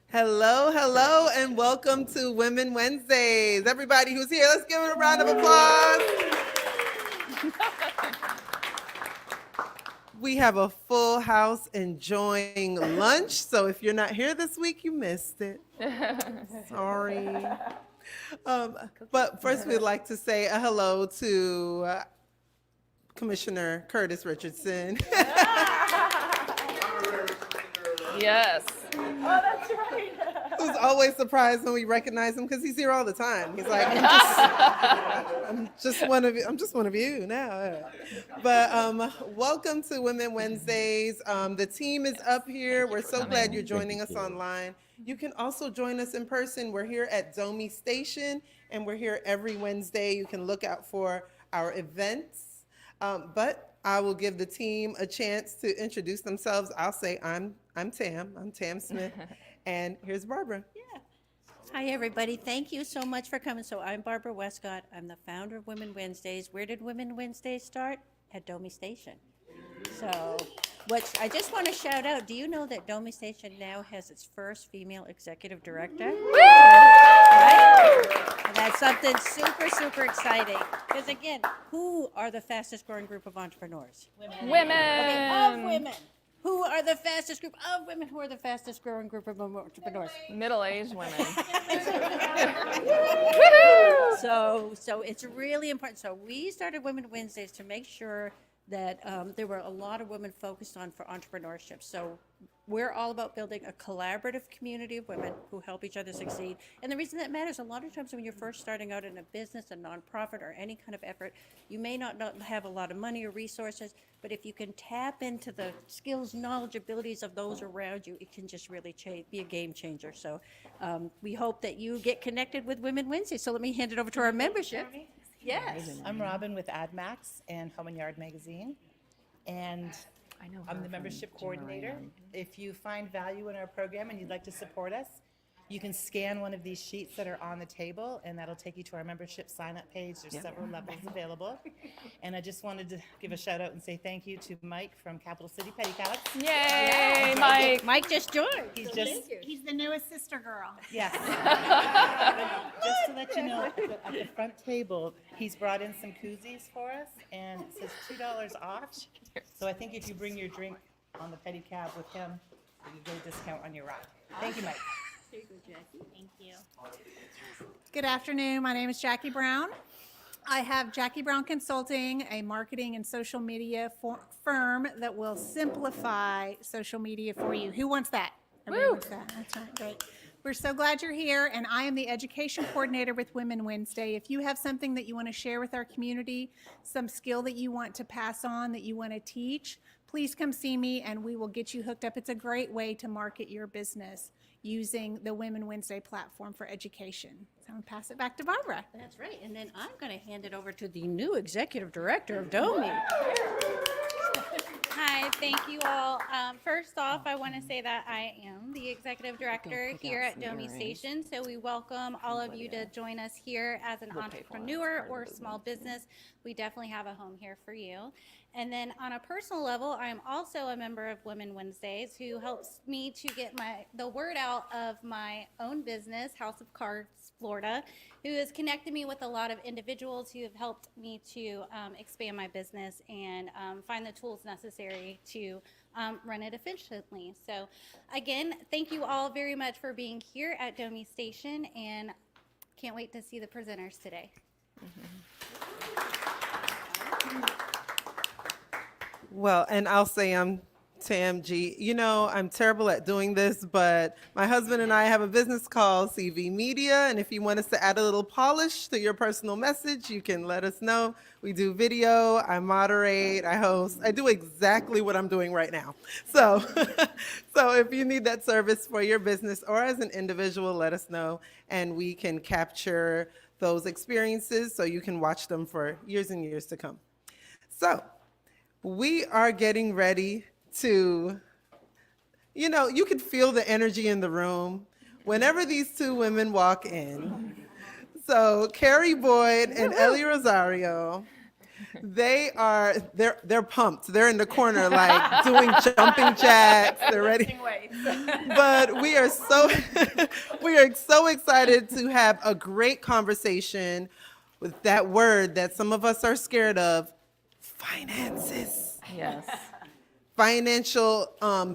Hello, hello, and welcome to Women Wednesdays. Everybody who's here, let's give it a round of applause. We have a full house enjoying lunch, so if you're not here this week, you missed it. Sorry. But first, we'd like to say a hello to Commissioner Curtis Richardson. Yes. Oh, that's right. Who's always surprised when we recognize him because he's here all the time. He's like, I'm just one of you. I'm just one of you now. But welcome to Women Wednesdays. The team is up here. We're so glad you're joining us online. You can also join us in person. We're here at Domi Station, and we're here every Wednesday. You can look out for our events. But I will give the team a chance to introduce themselves. I'll say I'm Tam. I'm Tam Smith. And here's Barbara. Yeah. Hi, everybody. Thank you so much for coming. So I'm Barbara Westcott. I'm the founder of Women Wednesdays. Where did Women Wednesdays start? At Domi Station. So, which I just want to shout out. Do you know that Domi Station now has its first female executive director? Right? And that's something super, super exciting. Because again, who are the fastest growing group of entrepreneurs? Women. Okay, of women. Who are the fastest group of women? Who are the fastest growing group of entrepreneurs? Middle-aged women. So it's really important. So we started Women Wednesdays to make sure that there were a lot of women focused on for entrepreneurship. So we're all about building a collaborative community of women who help each other succeed. And the reason that matters, a lot of times when you're first starting out in a business, a nonprofit, or any kind of effort, you may not have a lot of money or resources, but if you can tap into the skills, knowledge, abilities of those around you, it can just really be a game changer. So we hope that you get connected with Women Wednesdays. So let me hand it over to our membership. Yes. I'm Robin with AdMax and Home and Yard Magazine, and I'm the membership coordinator. If you find value in our program and you'd like to support us, you can scan one of these sheets that are on the table, and that'll take you to our membership sign-up page. There's several levels available. And I just wanted to give a shout out and say thank you to Mike from Capital City Petticoats. Yay, Mike. Mike just joined. He's the newest sister girl. Yes. Just to let you know, at the front table, he's brought in some koozies for us, and it says $2 off. So I think if you bring your drink on the pedicab with him, you get a discount on your ride. Thank you, Mike. Thank you. Good afternoon. My name is Jackie Brown. I have Jackie Brown Consulting, a marketing and social media firm that will simplify social media for you. Who wants that? Everybody wants that. That's right. Great. We're so glad you're here, and I am the education coordinator with Women Wednesday. If you have something that you want to share with our community, some skill that you want to pass on, that you want to teach, please come see me and we will get you hooked up. It's a great way to market your business using the Women Wednesday platform for education. So I'm going to pass it back to Barbara. That's right. And then I'm going to hand it over to the new executive director of Domi. Hi, thank you all. First off, I want to say that I am the executive director here at Domi Station. So we welcome all of you to join us here as an entrepreneur or small business. We definitely have a home here for you. And then on a personal level, I am also a member of Women Wednesdays, who helps me to get the word out of my own business, House of Cards Florida, who has connected me with a lot of individuals who have helped me to expand my business and find the tools necessary to run it efficiently. So again, thank you all very much for being here at Domi Station, and can't wait to see the presenters today. Well, and I'll say I'm Tam G. You know, I'm terrible at doing this, but my husband and I have a business called CV Media, and if you want us to add a little polish to your personal message, you can let us know. We do video, I moderate, I host. I do exactly what I'm doing right now. So, so if you need that service for your business or as an individual, let us know, and we can capture those experiences so you can watch them for years and years to come. So, we are getting ready to, you know, you could feel the energy in the room whenever these two women walk in. So Carrie Boyd and Ely Rosario, they're pumped. They're in the corner like doing jumping jacks. They're ready. But we are so we are so excited to have a great conversation with that word that some of us are scared of, finances. Yes. Financial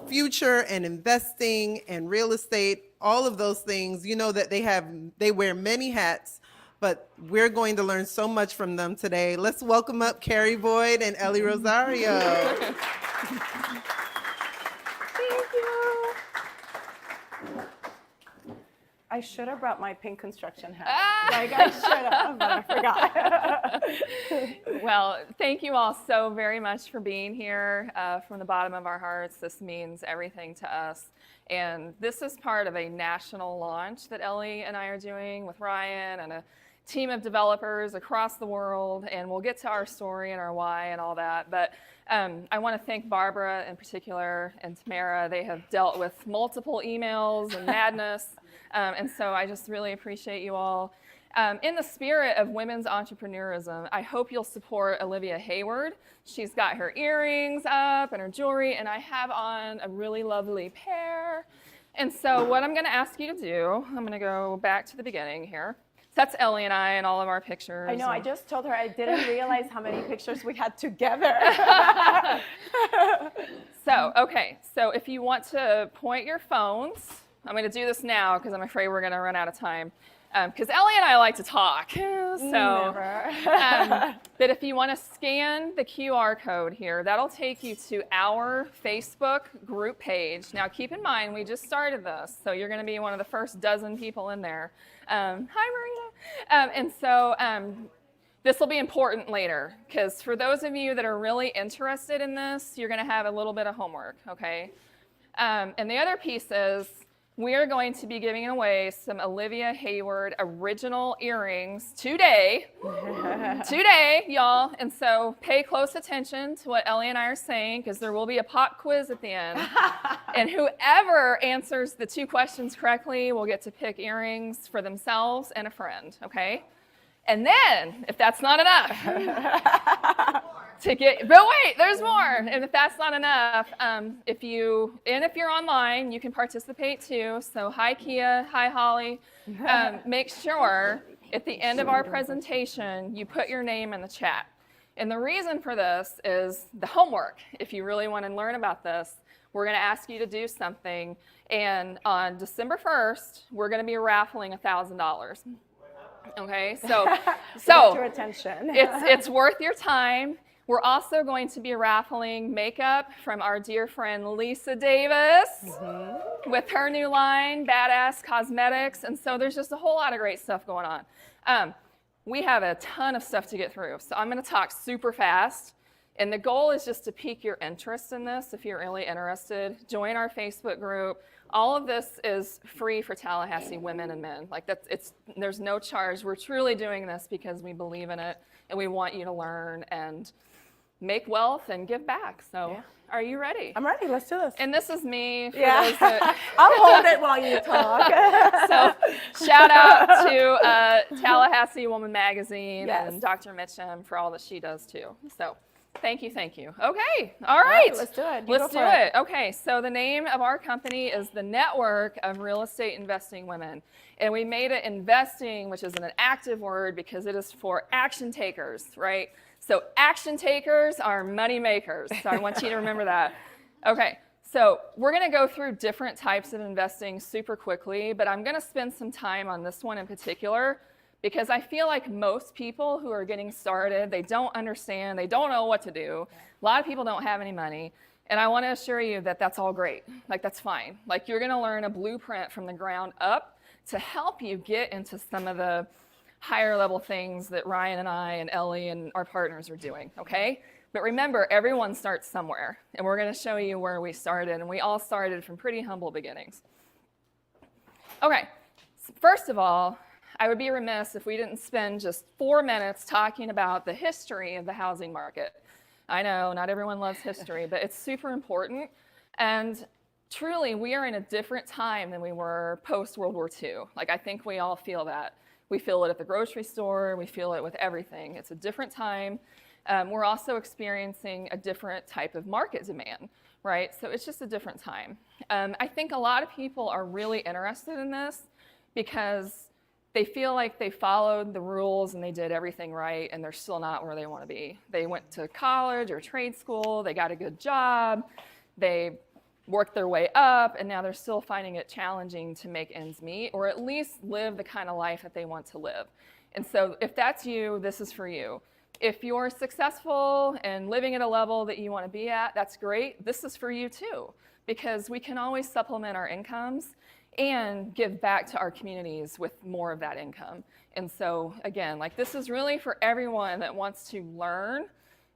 future and investing and real estate, all of those things. You know that they wear many hats, but we're going to learn so much from them today. Let's welcome up Carrie Boyd and Ely Rosario. Thank you. I should have brought my pink construction hat. Like I should have, but I forgot. Well, thank you all so very much for being here. From the bottom of our hearts, this means everything to us. And this is part of a national launch that Ely and I are doing with Ryan and a team of developers across the world. And we'll get to our story and our why and all that. But I want to thank Barbara in particular and Tamara. They have dealt with multiple emails and madness. And so I just really appreciate you all. In the spirit of women's entrepreneurism, I hope you'll support Olivia Hayward. She's got her earrings up and her jewelry, and I have on a really lovely pair. And so what I'm going to ask you to do, I'm going to go back to the beginning here. So that's Ely and I and all of our pictures. I know, I just told her I didn't realize how many pictures we had together. So if you want to point your phones, I'm going to do this now because I'm afraid we're going to run out of time. Because Ely and I like to talk. But if you want to scan the QR code here, that'll take you to our Facebook group page. Now, keep in mind, we just started this, so you're going to be one of the first dozen people in there. Hi, Marina. This will be important later, because for those of you that are really interested in this, you're going to have a little bit of homework, okay? And the other piece is, we are going to be giving away some Olivia Hayward original earrings today, y'all. And so pay close attention to what Ely and I are saying, because there will be a pop quiz at the end. And whoever answers the 2 questions correctly will get to pick earrings for themselves and a friend, okay? And then, if that's not enough, but wait, there's more. And if that's not enough, if you're online, you can participate too. So hi, Kia, hi, Holly. Make sure at the end of our presentation, you put your name in the chat. And the reason for this is the homework. If you really want to learn about this, we're going to ask you to do something. And on December 1st, we're going to be raffling $1,000. Okay, so your attention. it's worth your time. We're also going to be raffling makeup from our dear friend Lisa Davis with her new line, Badass Cosmetics. And so there's just a whole lot of great stuff going on. We have a ton of stuff to get through, so I'm going to talk super fast. And the goal is just to pique your interest in this. If you're really interested, join our Facebook group. All of this is free for Tallahassee women and men. There's no charge. We're truly doing this because we believe in it, and we want you to learn and make wealth and give back. So Are you ready? I'm ready. Let's do this. And this is me. For those that... I'll hold it while you talk. So shout out to Tallahassee Woman Magazine and Dr. Mitchum for all that she does too. So thank you. Okay, all right. Let's do it. Let's do it. Okay, so the name of our company is the Network of Real Estate Investing Women. And we made it investing, which is an active word because it is for action takers, right? So action takers are money makers. So I want you to remember that. Okay, so we're going to go through different types of investing super quickly, but I'm going to spend some time on this one in particular because I feel like most people who are getting started, they don't understand, they don't know what to do. A lot of people don't have any money. And I want to assure you that that's all great. Like, that's fine. Like, you're going to learn a blueprint from the ground up to help you get into some of the higher level things that Ryan and I and Ely and our partners are doing, okay? But remember, everyone starts somewhere, and we're going to show you where we started, and we all started from pretty humble beginnings. Okay, so first of all, I would be remiss if we didn't spend just 4 minutes talking about the history of the housing market. I know, not everyone loves history, but it's super important, and truly, we are in a different time than we were post-World War II. Like, I think we all feel that. We feel it at the grocery store, we feel it with everything. It's a different time. We're also experiencing a different type of market demand, right? So it's just a different time. I think a lot of people are really interested in this because they feel like they followed the rules and they did everything right, and they're still not where they want to be. They went to college or trade school, they got a good job, they worked their way up, and now they're still finding it challenging to make ends meet, or at least live the kind of life that they want to live. And so if that's you, this is for you. If you're successful and living at a level that you want to be at, that's great. This is for you too, because we can always supplement our incomes and give back to our communities with more of that income. And so again, like, this is really for everyone that wants to learn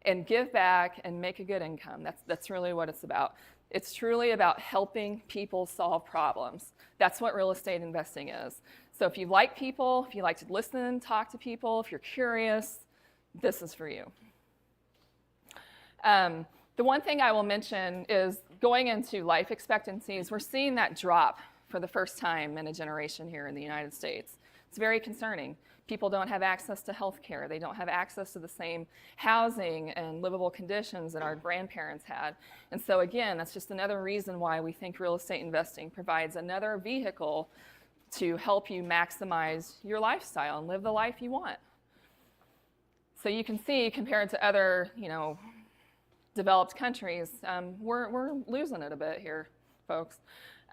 and give back and make a good income. That's really what it's about. It's truly about helping people solve problems. That's what real estate investing is. So if you like people, if you like to listen, talk to people, if you're curious, this is for you. The one thing I will mention is going into life expectancies, we're seeing that drop for the first time in a generation here in the United States. It's very concerning. People don't have access to health care. They don't have access to the same housing and livable conditions that our grandparents had. And so again, that's just another reason why we think real estate investing provides another vehicle to help you maximize your lifestyle and live the life you want. So you can see, compared to other, developed countries, we're losing it a bit here, folks.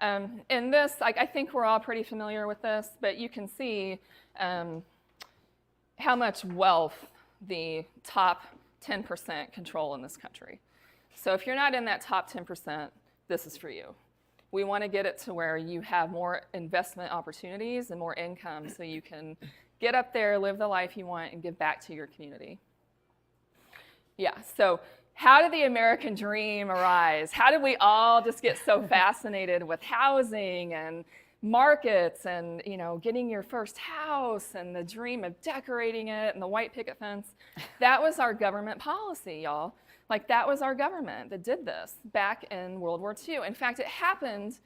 And this, I think we're all pretty familiar with this, but you can see how much wealth the top 10% control in this country. So if you're not in that top 10%, this is for you. We want to get it to where you have more investment opportunities and more income so you can get up there, live the life you want, and give back to your community. Yeah, so how did the American dream arise? How did we all just get so fascinated with housing and markets and, getting your first house and the dream of decorating it and the white picket fence? That was our government policy, y'all. Like, that was our government that did this back in World War II. In fact, it happened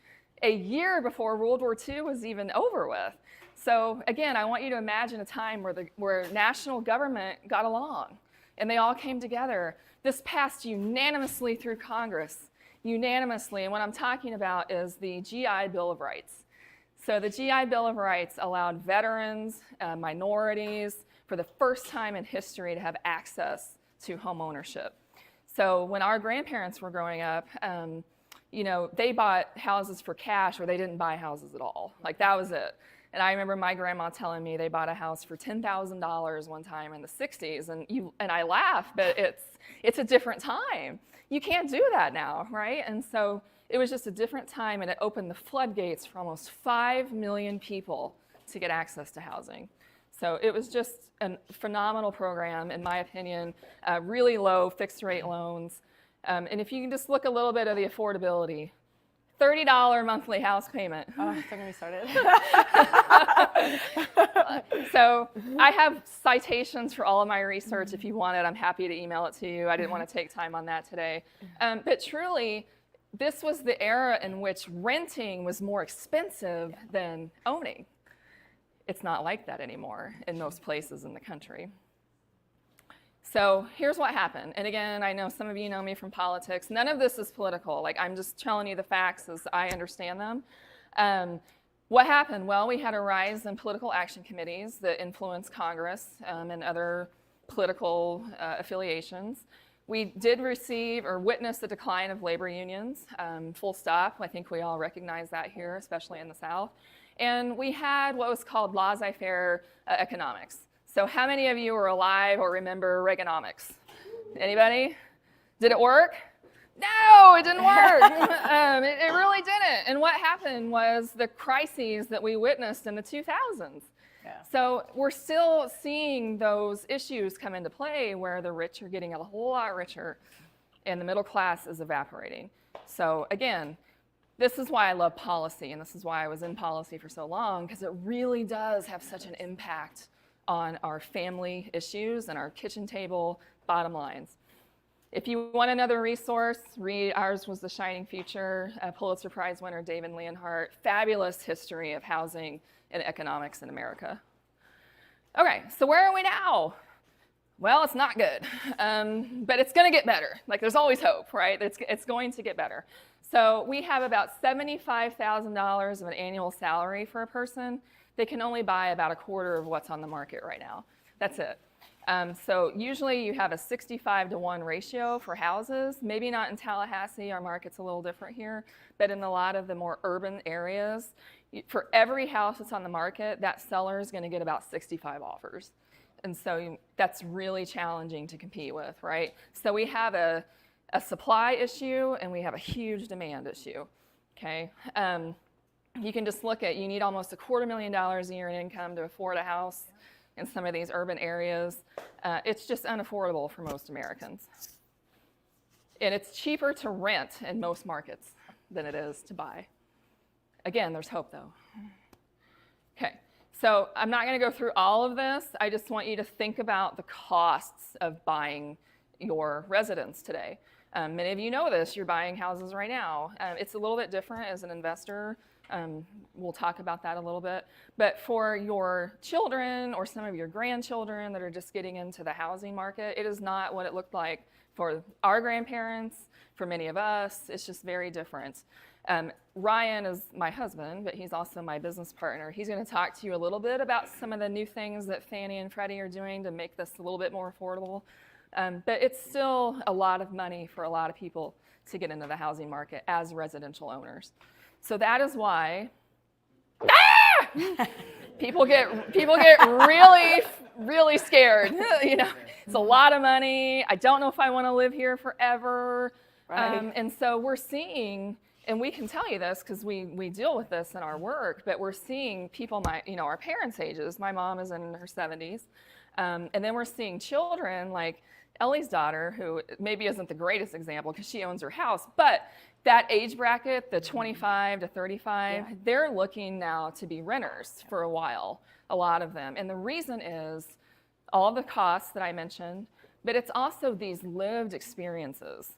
a year before World War II was even over with. So again, I want you to imagine a time where national government got along and they all came together. This passed unanimously through Congress, unanimously. And what I'm talking about is the GI Bill of Rights. So the GI Bill of Rights allowed veterans, minorities, for the first time in history to have access to home ownership. So when our grandparents were growing up, they bought houses for cash, or they didn't buy houses at all. Like, that was it. And I remember my grandma telling me they bought a house for $10,000 one time in the 60s, and I laugh, but it's a different time. You can't do that now, right? And so it was just a different time, and it opened the floodgates for almost 5 million people to get access to housing. So it was just a phenomenal program, in my opinion, really low fixed rate loans. And if you can just look a little bit at the affordability, $30 monthly house payment. Oh, don't get me started. So I have citations for all of my research. If you want it, I'm happy to email it to you. I didn't want to take time on that today. But truly, this was the era in which renting was more expensive than owning. It's not like that anymore in most places in the country. So here's what happened. And again, I know some of you know me from politics. None of this is political. Like, I'm just telling you the facts as I understand them. What happened? Well, we had a rise in political action committees that influenced Congress and other political affiliations. We did receive or witness the decline of labor unions, full stop. I think we all recognize that here, especially in the South. And we had what was called laissez-faire economics. So how many of you are alive or remember Reaganomics? Anybody? Did it work? No, it didn't work. It really didn't. And what happened was the crises that we witnessed in the 2000s. Yeah. So we're still seeing those issues come into play where the rich are getting a whole lot richer and the middle class is evaporating. So again, this is why I love policy, and this is why I was in policy for so long, because it really does have such an impact on our family issues and our kitchen table bottom lines. If you want another resource, read Ours Was the Shining Future, Pulitzer Prize winner David Leonhardt, fabulous history of housing and economics in America. Okay, so where are we now? Well, it's not good, but it's going to get better. Like, there's always hope, right? It's going to get better. So we have about $75,000 of an annual salary for a person. They can only buy about a quarter of what's on the market right now. That's it. So usually you have a 65-to-1 ratio for houses. Maybe not in Tallahassee, our market's a little different here, but in a lot of the more urban areas, for every house that's on the market, that seller is going to get about 65 offers. And so that's really challenging to compete with, right? So we have a supply issue and we have a huge demand issue, okay? You can just look at, you need almost $250,000 a year in income to afford a house in some of these urban areas. It's just unaffordable for most Americans. And it's cheaper to rent in most markets than it is to buy. Again, there's hope though. Okay, so I'm not gonna go through all of this. I just want you to think about the costs of buying your residence today. Many of you know this, you're buying houses right now. It's a little bit different as an investor. We'll talk about that a little bit. But for your children or some of your grandchildren that are just getting into the housing market, it is not what it looked like for our grandparents, for many of us. It's just very different. Ryan is my husband, but he's also my business partner. He's going to talk to you a little bit about some of the new things that Fannie and Freddie are doing to make this a little bit more affordable. But it's still a lot of money for a lot of people to get into the housing market as residential owners. So that is why people get really, really scared. You know, it's a lot of money. I don't know if I want to live here forever. Right. And so we're seeing, and we can tell you this because we deal with this in our work, but we're seeing people, our parents' ages. My mom is in her 70s. And then we're seeing children like Ellie's daughter, who maybe isn't the greatest example because she owns her house, but that age bracket, the 25 to 35, they're looking now to be renters for a while, a lot of them. And the reason is all the costs that I mentioned, but it's also these lived experiences.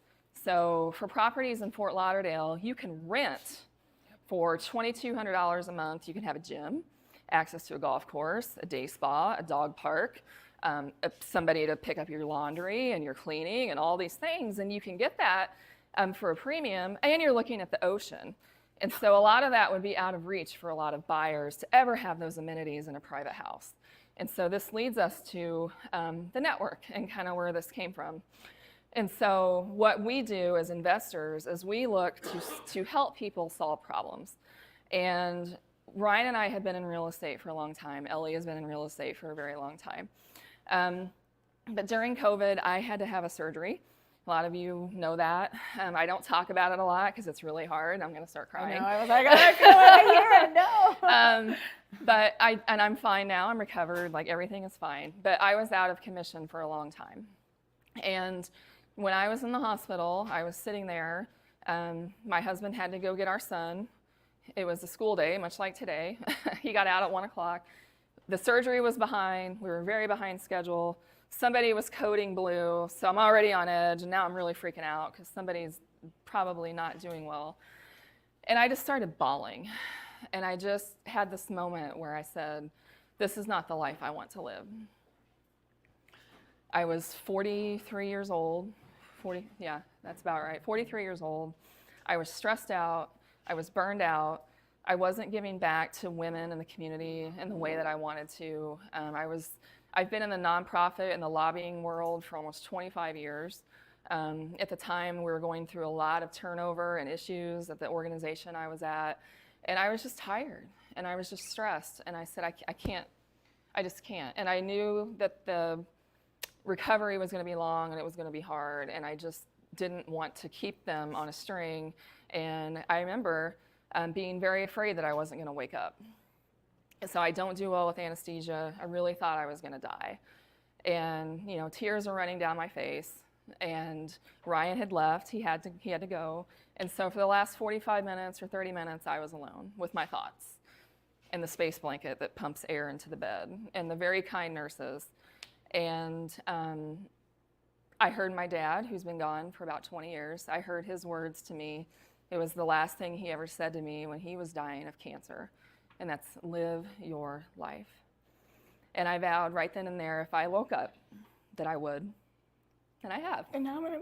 So for properties in Fort Lauderdale, you can rent for $2,200 a month. You can have a gym, access to a golf course, a day spa, a dog park, somebody to pick up your laundry and your cleaning and all these things. And you can get that for a premium, and you're looking at the ocean. And so a lot of that would be out of reach for a lot of buyers to ever have those amenities in a private house. And so this leads us to the network and kind of where this came from. And so what we do as investors is we look to help people solve problems. And Ryan and I have been in real estate for a long time. Ellie has been in real estate for a very long time. But during COVID, I had to have a surgery. A lot of you know that. I don't talk about it a lot because it's really hard. I'm going to start crying. I was like, I feel it. I hear it. No. But I'm fine now. I'm recovered. Like, everything is fine. But I was out of commission for a long time. And when I was in the hospital, I was sitting there. My husband had to go get our son. It was a school day, much like today. He got out at 1 o'clock. The surgery was behind. We were very behind schedule. Somebody was coding blue, so I'm already on edge, and now I'm really freaking out because somebody's probably not doing well. And I just started bawling. And I just had this moment where I said, this is not the life I want to live. I was 43 years old. Yeah, that's about right. 43 years old. I was stressed out. I was burned out. I wasn't giving back to women in the community in the way that I wanted to. I've been in the nonprofit and the lobbying world for almost 25 years. At the time, we were going through a lot of turnover and issues at the organization I was at. And I was just tired, and I was just stressed. And I said, I just can't. And I knew that the recovery was going to be long and it was going to be hard. And I just didn't want to keep them on a string. And I remember being very afraid that I wasn't going to wake up. So I don't do well with anesthesia. I really thought I was going to die. And, tears are running down my face. And Ryan had left. He had to go. And so for the last 45 minutes or 30 minutes, I was alone with my thoughts and the space blanket that pumps air into the bed and the very kind nurses. And I heard my dad, who's been gone for about 20 years, I heard his words to me. It was the last thing he ever said to me when he was dying of cancer. And that's live your life. And I vowed right then and there, if I woke up that I would, and I have. And now I'm gonna.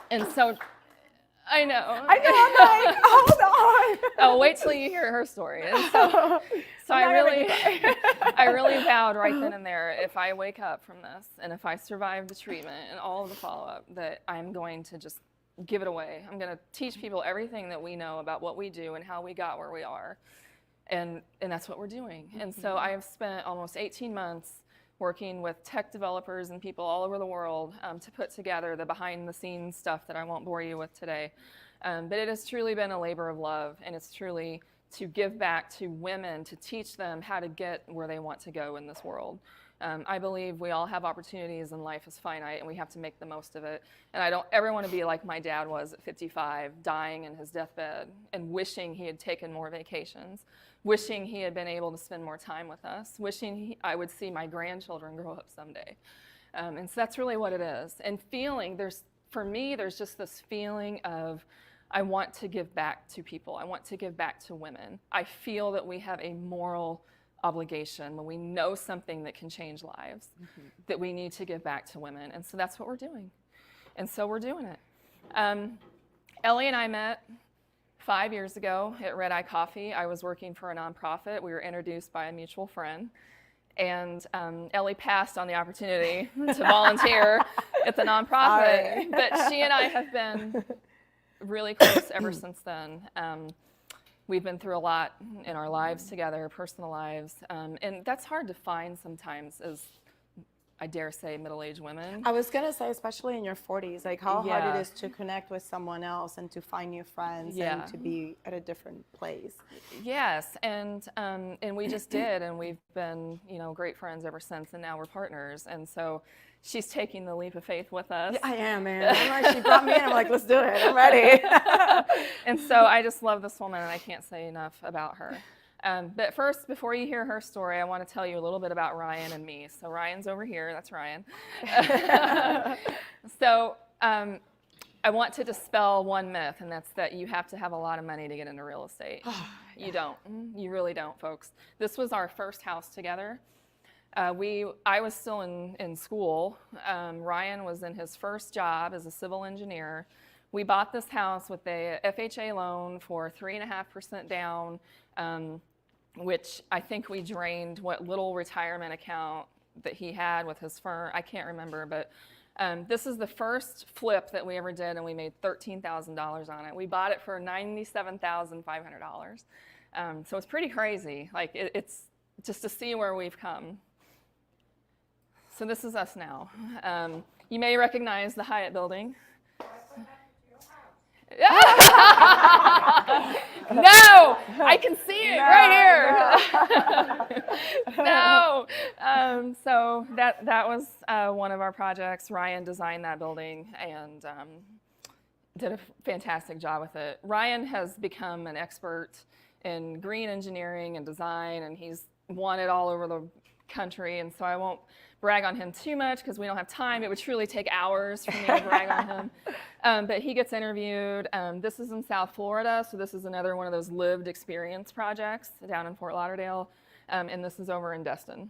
And so, I know. I'm like, hold on. Oh, wait till you hear her story. And so I really vowed right then and there, if I wake up from this and if I survive the treatment and all of the follow-up, that I'm going to just give it away. I'm going to teach people everything that we know about what we do and how we got where we are. And that's what we're doing. And so I have spent almost 18 months working with tech developers and people all over the world to put together the behind-the-scenes stuff that I won't bore you with today. But it has truly been a labor of love, and it's truly to give back to women, to teach them how to get where they want to go in this world. I believe we all have opportunities and life is finite, and we have to make the most of it. And I don't ever want to be like my dad was at 55, dying in his deathbed and wishing he had taken more vacations, wishing he had been able to spend more time with us, wishing I would see my grandchildren grow up someday. And so that's really what it is. And feeling, for me, there's just this feeling of, I want to give back to people. I want to give back to women. I feel that we have a moral obligation when we know something that can change lives, that we need to give back to women. And so that's what we're doing. And so we're doing it. Ellie and I met 5 years ago at Red Eye Coffee. I was working for a nonprofit. We were introduced by a mutual friend. And Ellie passed on the opportunity to volunteer at the nonprofit. But she and I have been really close ever since then. We've been through a lot in our lives together, personal lives. And that's hard to find sometimes as, I dare say, middle-aged women. I was gonna say, especially in your 40s, like how hard Yeah. it is to connect with someone else and to find new friends Yeah. and to be at a different place. Yes, and we just did, and we've been, great friends ever since, and now we're partners. And so she's taking the leap of faith with us. I am, man. I'm like, she brought me in. I'm like, let's do it. I'm ready. And so I just love this woman, and I can't say enough about her. But first, before you hear her story, I want to tell you a little bit about Ryan and me. So Ryan's over here. That's Ryan. So I want to dispel one myth, and that's that you have to have a lot of money to get into real estate. You don't. You really don't, folks. This was our first house together. I was still in school. Ryan was in his first job as a civil engineer. We bought this house with a FHA loan for 3.5% down, which I think we drained what little retirement account that he had with his firm. I can't remember, but this is the first flip that we ever did, and we made $13,000 on it. We bought it for $97,500. So it's pretty crazy. Like it's just to see where we've come. So this is us now. You may recognize the Hyatt building. No, I can see it right here. No. So that was one of our projects. Ryan designed that building and did a fantastic job with it. Ryan has become an expert in green engineering and design, and he's won it all over the country. And so I won't brag on him too much because we don't have time. It would truly take hours for me to brag on him. But he gets interviewed. This is in South Florida, so this is another one of those lived experience projects down in Fort Lauderdale, and this is over in Destin.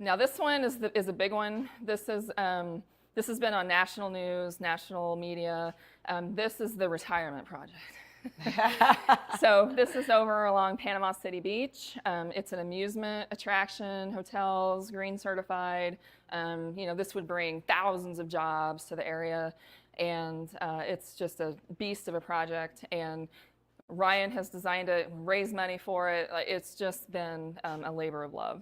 Now this one is a big one. This has been on national news, national media. This is the retirement project. So this is over along Panama City Beach. It's an amusement attraction, hotels, green certified. This would bring thousands of jobs to the area, and it's just a beast of a project. And Ryan has designed it, raised money for it. It's just been a labor of love.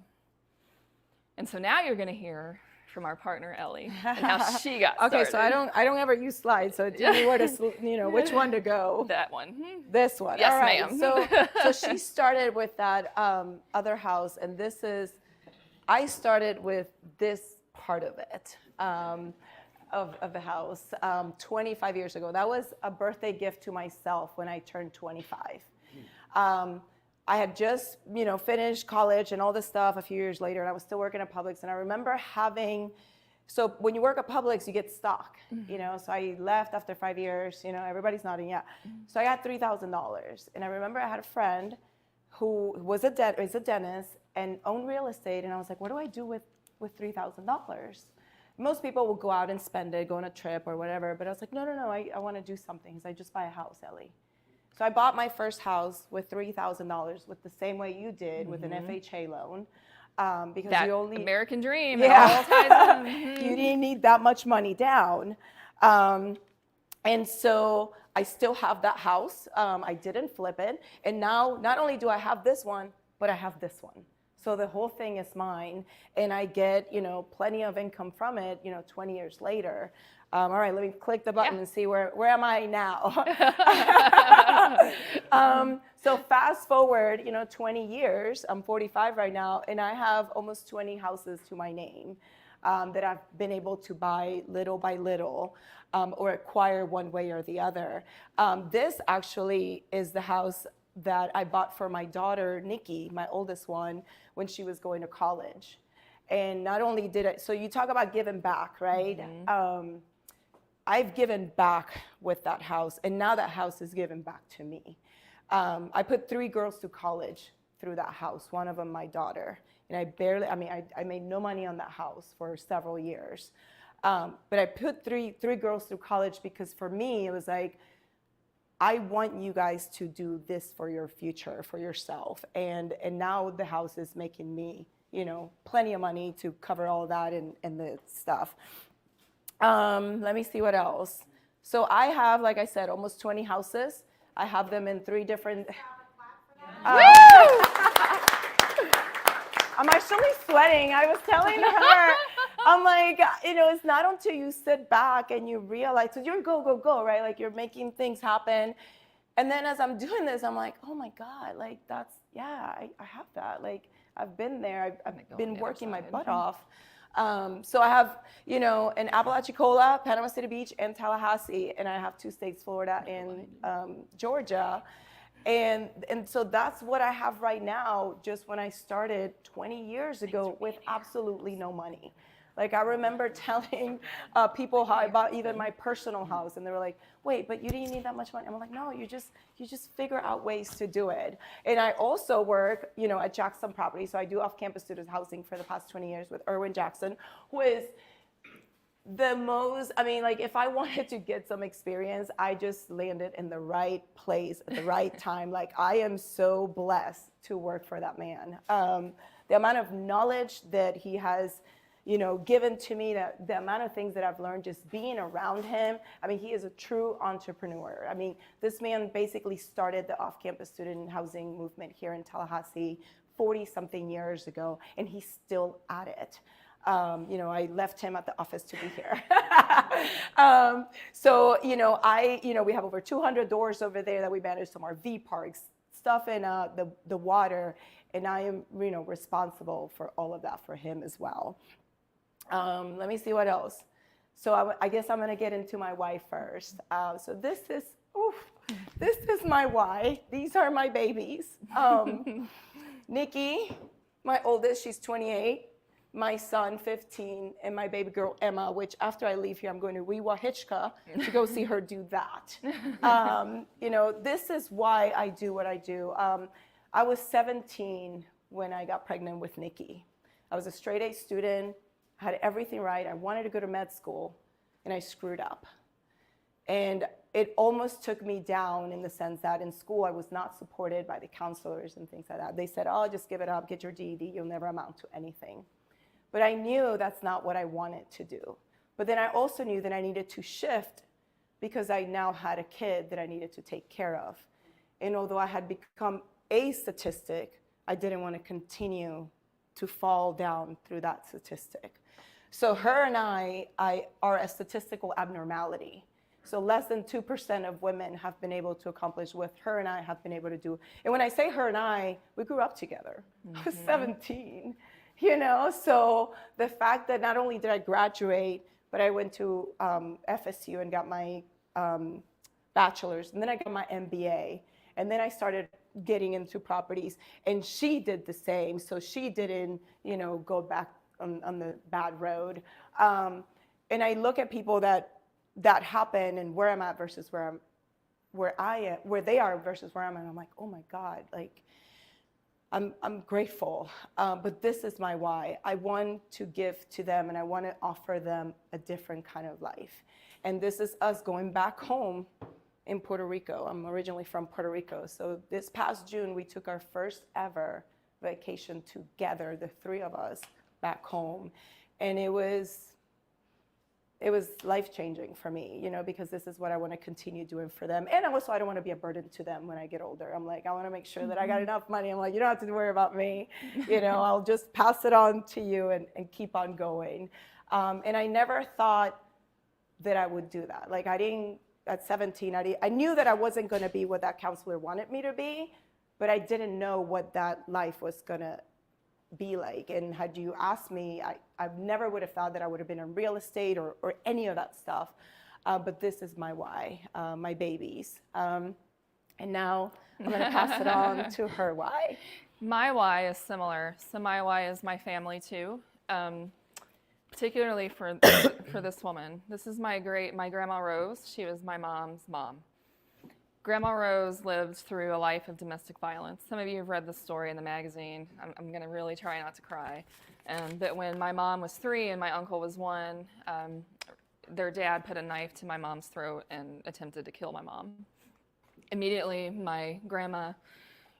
And so now you're going to hear from our partner Ellie and how she got started. Okay, so I don't ever use slides, so tell me where to, which one to go. That one. This one. Yes, all right. ma'am. So she started with that other house, and I started with this part of it, of the house 25 years ago. That was a birthday gift to myself when I turned 25. I had just, finished college and all this stuff a few years later, and I was still working at Publix. And I remember so when you work at Publix, you get stock, So I left after 5 years, everybody's nodding, yeah. So I had $3,000. And I remember I had a friend who is a dentist and owned real estate. And I was like, what do I do with $3,000? Most people will go out and spend it, go on a trip or whatever. But I was like, no, I want to do something. He's like, just buy a house, Ellie. So I bought my first house with $3,000 with the same way you did with an FHA loan. Because That you only American dream. Yeah. It all ties in. You didn't need that much money down. And so I still have that house. I didn't flip it. And now not only do I have this one, but I have this one. So the whole thing is mine. And I get, plenty of income from it, 20 years later. All right, let me click the button and see where am I now. So fast forward, 20 years. I'm 45 right now, and I have almost 20 houses to my name that I've been able to buy little by little or acquire one way or the other. This actually is the house that I bought for my daughter, Nikki, my oldest one, when she was going to college. And not only did I, so you talk about giving back, right? Mm-hmm. I've given back with that house, and now that house is given back to me. I put 3 girls to college through that house, one of them my daughter. And I made no money on that house for several years. But I put three girls through college because for me, it was like, I want you guys to do this for your future, for yourself. And now the house is making me, plenty of money to cover all of that and the stuff. Let me see what else. So I have, like I said, almost 20 houses. I have them in 3 different. I'm actually sweating. I was telling her, I'm like, it's not until you sit back and you realize, because you're go, right? Like you're making things happen. And then as I'm doing this, I'm like, oh my God, like I have that. Like I've been there. I've been working my butt off. So I have, in Apalachicola, Panama City Beach, and Tallahassee, and I have 2 states, Florida and Georgia. And so that's what I have right now, just when I started 20 years ago with absolutely no money. Like I remember telling people how I bought even my personal house, and they were like, wait, but you didn't need that much money. I'm like, no, you just figure out ways to do it. And I also work, at Jackson Property. So I do off-campus student housing for the past 20 years with Erwin Jackson, who is the most, if I wanted to get some experience, I just landed in the right place at the right time. Like I am so blessed to work for that man. The amount of knowledge that he has given to me, that the amount of things that I've learned just being around him. He is a true entrepreneur. This man basically started the off-campus student housing movement here in Tallahassee 40-something years ago, and he's still at it. I left him at the office to be here. We have over 200 doors over there that we manage, some RV parks, stuff in the water, and I am, responsible for all of that for him as well. Let me see what else. So I guess I'm going to get into my why first. So this is my why. These are my babies. Nikki, my oldest, she's 28. My son, 15, and my baby girl, Emma, which after I leave here, I'm going to Weewa Hitchka to go see her do that. This is why I do what I do. I was 17 when I got pregnant with Nikki. I was a straight A student, had everything right. I wanted to go to med school, and I screwed up. And it almost took me down in the sense that in school, I was not supported by the counselors and things like that. They said, oh, just give it up, get your GED, you'll never amount to anything. But I knew that's not what I wanted to do. But then I also knew that I needed to shift because I now had a kid that I needed to take care of. And although I had become a statistic, I didn't want to continue to fall down through that statistic. So her and I are a statistical abnormality. So less than 2% of women have been able to accomplish what her and I have been able to do. And when I say her and I, we grew up together. Mm-hmm. I was 17. So the fact that not only did I graduate, but I went to FSU and got my bachelor's, and then I got my MBA, and then I started getting into properties, and she did the same. So she didn't, go back on the bad road. And I look at people that happen and where I'm at versus where they are versus where I'm at. I'm like, oh my God, like I'm grateful, but this is my why. I want to give to them, and I want to offer them a different kind of life. And this is us going back home in Puerto Rico. I'm originally from Puerto Rico. So this past June, we took our first ever vacation together, the three of us, back home. And it was life-changing for me, you know, because this is what I want to continue doing for them. And also, I don't want to be a burden to them when I get older. I'm like, I want to make sure that I got enough money. I'm like, you don't have to worry about me. You know, I'll just pass it on to you and keep on going. And I never thought that I would do that. Like, at 17, I knew that I wasn't going to be what that counselor wanted me to be, but I didn't know what that life was going to be like. And had you asked me, I never would have thought that I would have been in real estate or any of that stuff. But this is my why, my babies. And now I'm going to pass it on to her why. My why is similar. So my why is my family too, particularly for this woman. This is my Grandma Rose. She was my mom's mom. Grandma Rose lived through a life of domestic violence. Some of you have read the story in the magazine. I'm going to really try not to cry. But when my mom was 3 and my uncle was 1, their dad put a knife to my mom's throat and attempted to kill my mom. Immediately, my grandma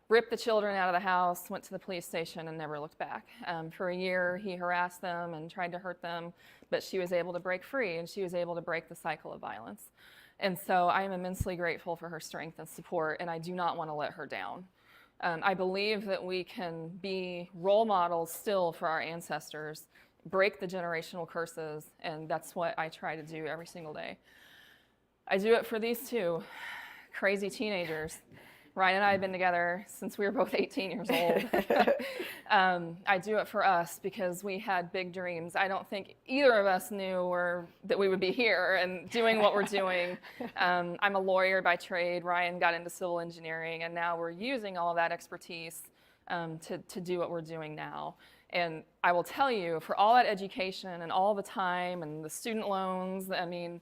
ripped the children out of the house, went to the police station, and never looked back. For a year, he harassed them and tried to hurt them, but she was able to break free, and she was able to break the cycle of violence. And so I am immensely grateful for her strength and support, and I do not want to let her down. I believe that we can be role models still for our ancestors, break the generational curses, and that's what I try to do every single day. I do it for these two crazy teenagers. Ryan and I have been together since we were both 18 years old. I do it for us because we had big dreams. I don't think either of us knew that we would be here and doing what we're doing. I'm a lawyer by trade. Ryan got into civil engineering, and now we're using all of that expertise to do what we're doing now. And I will tell you, for all that education and all the time and the student loans, I mean,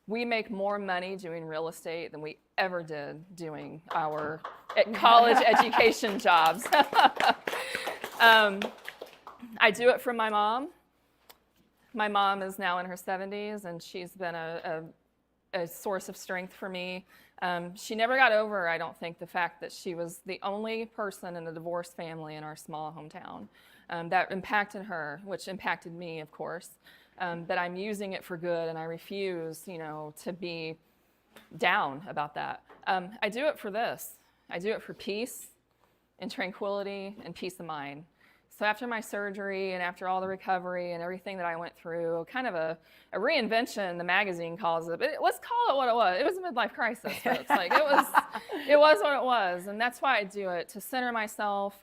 we make more money doing real estate than we ever did doing our college education jobs. I do it for my mom. My mom is now in her 70s, and she's been a source of strength for me. She never got over, I don't think, the fact that she was the only person in a divorced family in our small hometown. That impacted her, which impacted me, of course. But I'm using it for good, and I refuse, to be down about that. I do it for this. I do it for peace and tranquility and peace of mind. So after my surgery and after all the recovery and everything that I went through, kind of a reinvention, the magazine calls it, but let's call it what it was. It was a midlife crisis, folks. Like it was what it was, and that's why I do it, to center myself.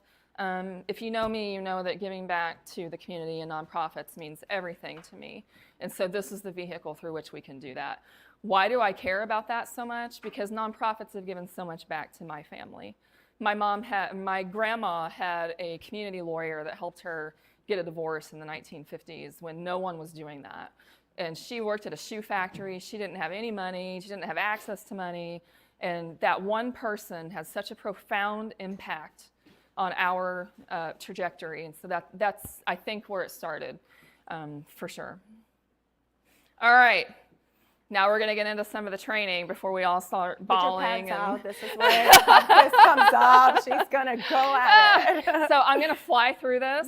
If you know me, you know that giving back to the community and nonprofits means everything to me. And so this is the vehicle through which we can do that. Why do I care about that so much? Because nonprofits have given so much back to my family. My grandma had a community lawyer that helped her get a divorce in the 1950s when no one was doing that. And she worked at a shoe factory. She didn't have any money. She didn't have access to money. And that one person has such a profound impact on our trajectory. And so that's, I think, where it started, for sure. All right. Now we're going to get into some of the training before we all start bawling. Put your pads out. This is where this comes up. She's going to go at it. So I'm going to fly through this.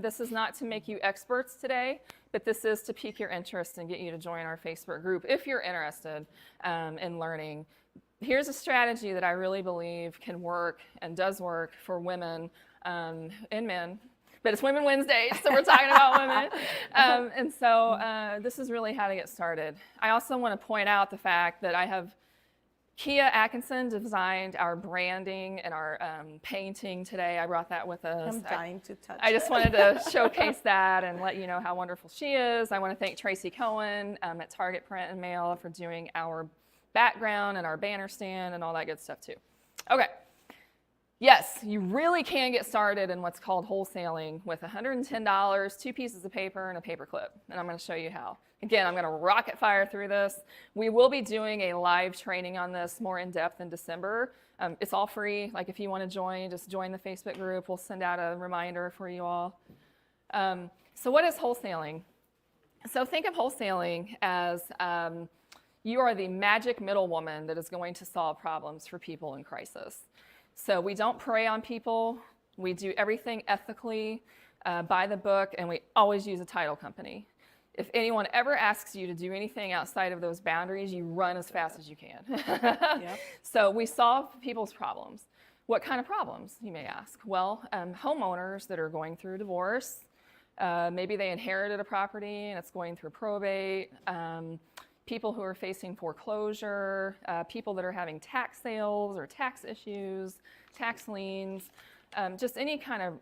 This is not to make you experts today, but this is to pique your interest and get you to join our Facebook group if you're interested in learning. Here's a strategy that I really believe can work and does work for women and men. But it's Women Wednesdays, so we're talking about women. And so this is really how to get started. I also want to point out the fact that I have Kia Atkinson designed our branding and our painting today. I brought that with us. I'm dying to touch I just wanted to showcase that and let you know how wonderful she is. I want to thank Tracy Cohen at Target Print and Mail for doing our background and our banner stand and all that good stuff too. Okay. Yes, you really can get started in what's called wholesaling with $110, 2 pieces of paper, and a paper clip. And I'm going to show you how. Again, I'm going to rocket fire through this. We will be doing a live training on this more in depth in December. It's all free. Like if you want to join, just join the Facebook group. We'll send out a reminder for you all. So what is wholesaling? So think of wholesaling as you are the magic middle woman that is going to solve problems for people in crisis. So we don't prey on people. We do everything ethically, by the book, and we always use a title company. If anyone ever asks you to do anything outside of those boundaries, you run as fast as you can. Yep. So we solve people's problems. What kind of problems, you may ask? Well, homeowners that are going through divorce, maybe they inherited a property and it's going through probate, people who are facing foreclosure, people that are having tax sales or tax issues, tax liens, just any kind of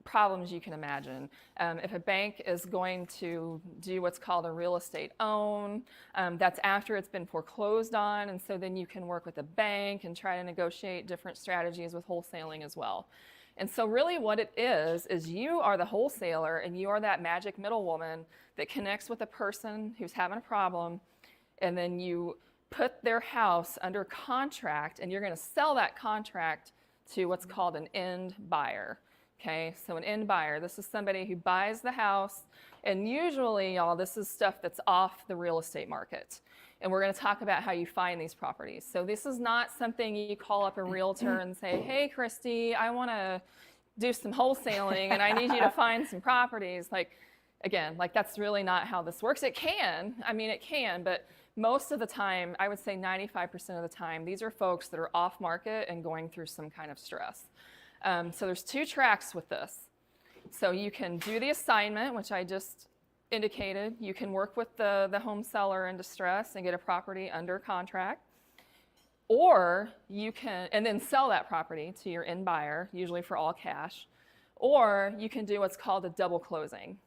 problems you can imagine. If a bank is going to do what's called a real estate own, that's after it's been foreclosed on, and so then you can work with the bank and try to negotiate different strategies with wholesaling as well. And so really what it is you are the wholesaler and you are that magic middle woman that connects with a person who's having a problem, and then you put their house under contract, and you're going to sell that contract to what's called an end buyer. Okay, so an end buyer, this is somebody who buys the house, and usually, y'all, this is stuff that's off the real estate market. And we're going to talk about how you find these properties. So this is not something you call up a realtor and say, hey, Christy, I want to do some wholesaling, and I need you to find some properties. Like, again, like that's really not how this works. It can, I mean, it can, but most of the time, I would say 95% of the time, these are folks that are off market and going through some kind of stress. So there's 2 tracks with this. So you can do the assignment, which I just indicated. You can work with the home seller in distress and get a property under contract. Or you can, and then sell that property to your end buyer, usually for all cash. Or you can do what's called a double closing.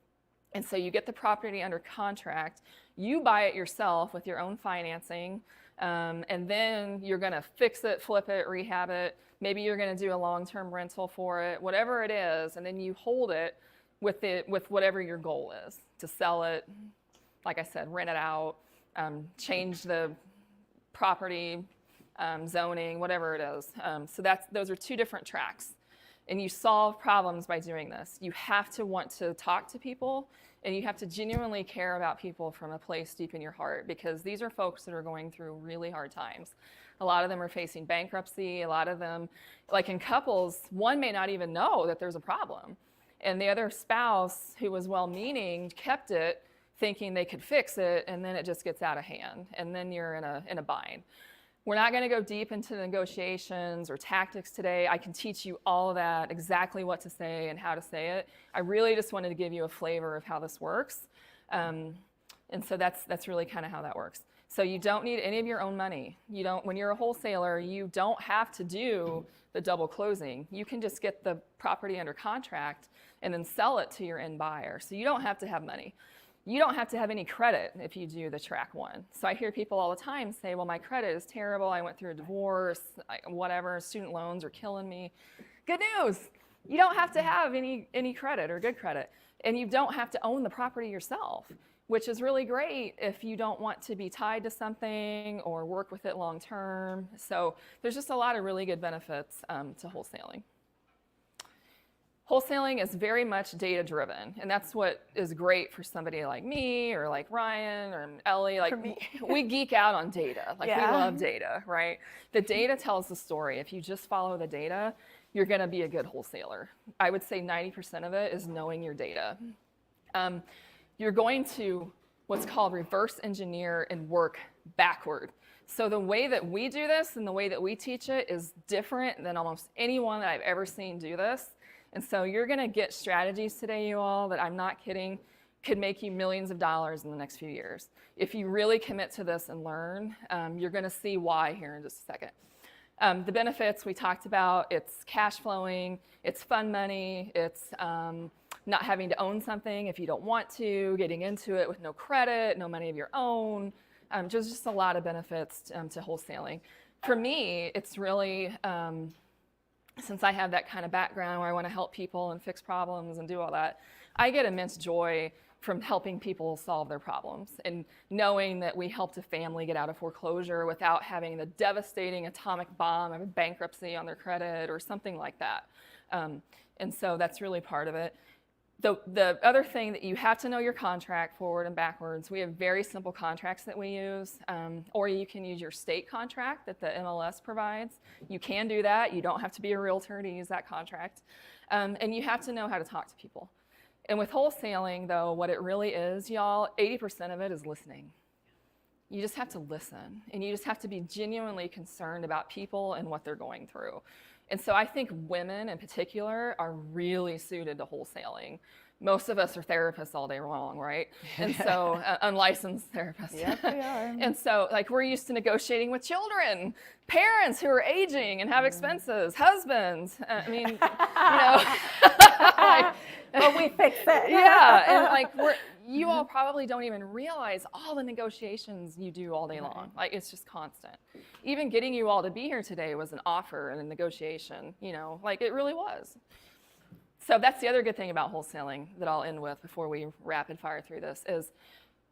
And so you get the property under contract, you buy it yourself with your own financing, and then you're going to fix it, flip it, rehab it. Maybe you're going to do a long-term rental for it, whatever it is, and then you hold it with whatever your goal is, to sell it, like I said, rent it out, change the property, zoning, whatever it is. So those are 2 different tracks. And you solve problems by doing this. You have to want to talk to people, and you have to genuinely care about people from a place deep in your heart, because these are folks that are going through really hard times. A lot of them are facing bankruptcy. A lot of them, like in couples, one may not even know that there's a problem. And the other spouse, who was well-meaning, kept it thinking they could fix it, and then it just gets out of hand. And then you're in a bind. We're not going to go deep into negotiations or tactics today. I can teach you all of that, exactly what to say and how to say it. I really just wanted to give you a flavor of how this works. And so that's really kind of how that works. So you don't need any of your own money. When you're a wholesaler, you don't have to do the double closing. You can just get the property under contract and then sell it to your end buyer. So you don't have to have money. You don't have to have any credit if you do the track 1. So I hear people all the time say, well, my credit is terrible. I went through a divorce, whatever, student loans are killing me. Good news, you don't have to have any credit or good credit. And you don't have to own the property yourself, which is really great if you don't want to be tied to something or work with it long term. So there's just a lot of really good benefits to wholesaling. Wholesaling is very much data-driven, and that's what is great for somebody like me or like Ryan or Ellie. Like, we geek out on data. Like, we love data, right? The data tells the story. If you just follow the data, you're going to be a good wholesaler. I would say 90% of it is knowing your data. You're going to what's called reverse engineer and work backward. So the way that we do this and the way that we teach it is different than almost anyone that I've ever seen do this. And so you're going to get strategies today, you all, that I'm not kidding, could make you millions of dollars in the next few years. If you really commit to this and learn, you're going to see why here in just a second. The benefits we talked about, it's cash flowing, it's fun money, it's not having to own something if you don't want to, getting into it with no credit, no money of your own. Just a lot of benefits to wholesaling. For me, it's really since I have that kind of background where I want to help people and fix problems and do all that, I get immense joy from helping people solve their problems and knowing that we helped a family get out of foreclosure without having the devastating atomic bomb of a bankruptcy on their credit or something like that. And so that's really part of it. The other thing that you have to know your contract forward and backwards. We have very simple contracts that we use, or you can use your state contract that the MLS provides. You can do that. You don't have to be a realtor to use that contract. And you have to know how to talk to people. And with wholesaling, though, what it really is, y'all, 80% of it is listening. You just have to listen, and you just have to be genuinely concerned about people and what they're going through. And so I think women in particular are really suited to wholesaling. Most of us are therapists all day long, right? And so unlicensed therapists. Yep, we are. And so like we're used to negotiating with children, parents who are aging and have expenses, husbands. I mean, But we fix it. yeah, and like you all probably don't even realize all the negotiations you do all day long. Like it's just constant. Even getting you all to be here today was an offer and a negotiation, like it really was. So that's the other good thing about wholesaling that I'll end with before we rapid fire through this is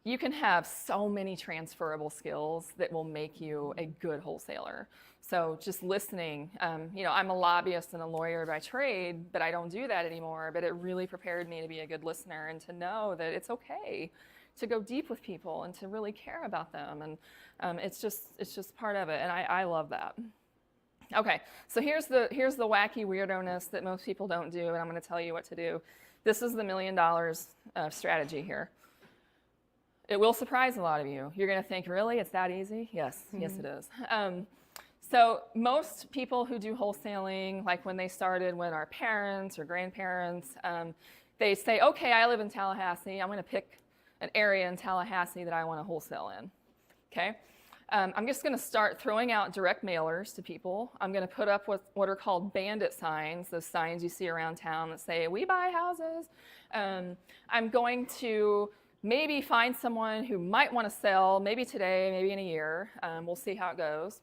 you can have so many transferable skills that will make you a good wholesaler. So just listening, I'm a lobbyist and a lawyer by trade, but I don't do that anymore. But it really prepared me to be a good listener and to know that it's okay to go deep with people and to really care about them. And it's just part of it. And I love that. Okay, so here's the wacky weirdo-ness that most people don't do, and I'm going to tell you what to do. This is the $1 million strategy here. It will surprise a lot of you. You're going to think, really, it's that easy? Yes, yes it is. So most people who do wholesaling, like when they started, when our parents or grandparents, they say, okay, I live in Tallahassee. I'm going to pick an area in Tallahassee that I want to wholesale in, okay? I'm just going to start throwing out direct mailers to people. I'm going to put up what are called bandit signs, those signs you see around town that say, we buy houses. I'm going to maybe find someone who might want to sell, maybe today, maybe in a year. We'll see how it goes.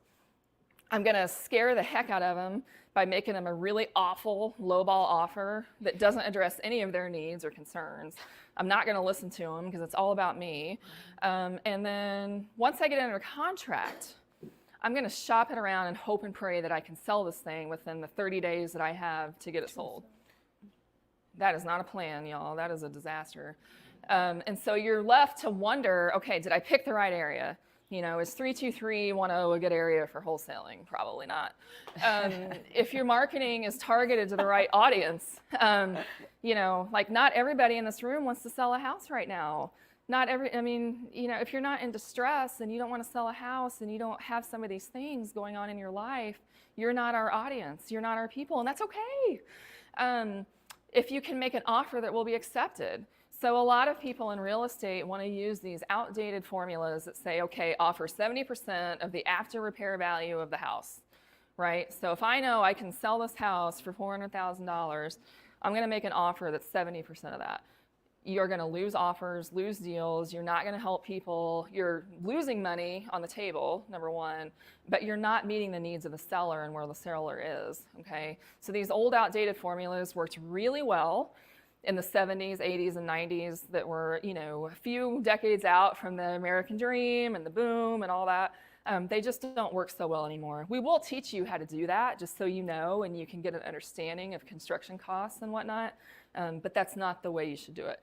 I'm going to scare the heck out of them by making them a really awful lowball offer that doesn't address any of their needs or concerns. I'm not going to listen to them because it's all about me. And then once I get under contract, I'm going to shop it around and hope and pray that I can sell this thing within the 30 days that I have to get it sold. That is not a plan, y'all. That is a disaster. And so you're left to wonder, okay, did I pick the right area? Is 32310 a good area for wholesaling? Probably not. If your marketing is targeted to the right audience, like not everybody in this room wants to sell a house right now. If you're not in distress and you don't want to sell a house and you don't have some of these things going on in your life, you're not our audience. You're not our people, and that's okay. If you can make an offer that will be accepted. So a lot of people in real estate want to use these outdated formulas that say, okay, offer 70% of the after repair value of the house, right? So if I know I can sell this house for $400,000, I'm going to make an offer that's 70% of that. You're going to lose offers, lose deals. You're not going to help people. You're losing money on the table, number one, but you're not meeting the needs of the seller and where the seller is, okay? So these old outdated formulas worked really well in the 70s, 80s, and 90s that were, a few decades out from the American dream and the boom and all that. They just don't work so well anymore. We will teach you how to do that just so you know and you can get an understanding of construction costs and whatnot, but that's not the way you should do it.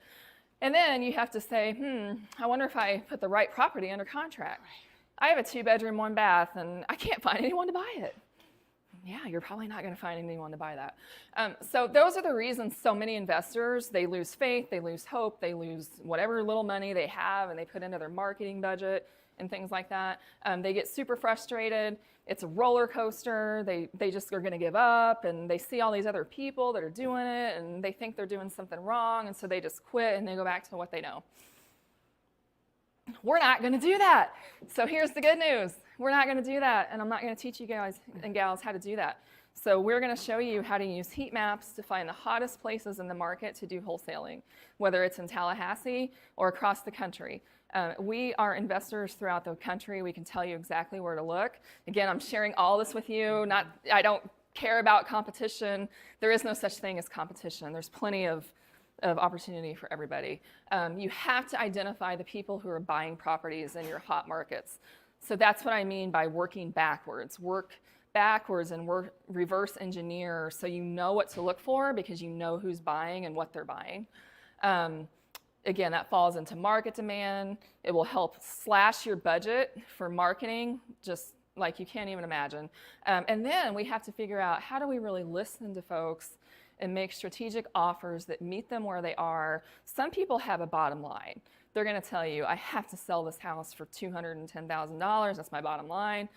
And then you have to say, I wonder if I put the right property under contract. I have a 2-bedroom, 1-bath, and I can't find anyone to buy it. Yeah, you're probably not going to find anyone to buy that. So those are the reasons so many investors, they lose faith, they lose hope, they lose whatever little money they have and they put into their marketing budget and things like that. They get super frustrated. It's a roller coaster. They just are going to give up, and they see all these other people that are doing it and they think they're doing something wrong, and so they just quit and they go back to what they know. We're not going to do that. So here's the good news. We're not going to do that, and I'm not going to teach you guys and gals how to do that. So we're going to show you how to use heat maps to find the hottest places in the market to do wholesaling, whether it's in Tallahassee or across the country. We are investors throughout the country. We can tell you exactly where to look. Again, I'm sharing all this with you. I don't care about competition, there is no such thing as competition. There's plenty of opportunity for everybody. You have to identify the people who are buying properties in your hot markets. So that's what I mean by working backwards. Work backwards and reverse engineer so you know what to look for because you know who's buying and what they're buying. Again, that falls into market demand. It will help slash your budget for marketing, just like you can't even imagine. And then we have to figure out how do we really listen to folks and make strategic offers that meet them where they are. Some people have a bottom line. They're gonna tell you, I have to sell this house for $210,000, that's my bottom line.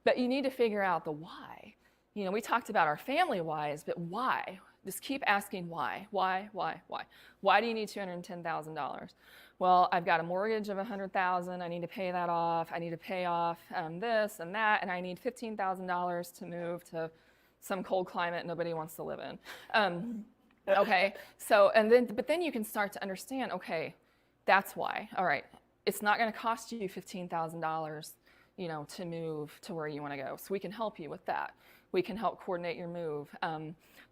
But you need to figure out the why. You know, we talked about our family whys, but why? Just keep asking why. Why? Why do you need $210,000? Well, I've got a mortgage of $100,000. I need to pay that off. I need to pay off this and that, and I need $15,000 to move to some cold climate nobody wants to live in. Okay, so but then you can start to understand. Okay, that's why. All right, it's not going to cost you $15,000, you know, to move to where you want to go. So we can help you with that. We can help coordinate your move.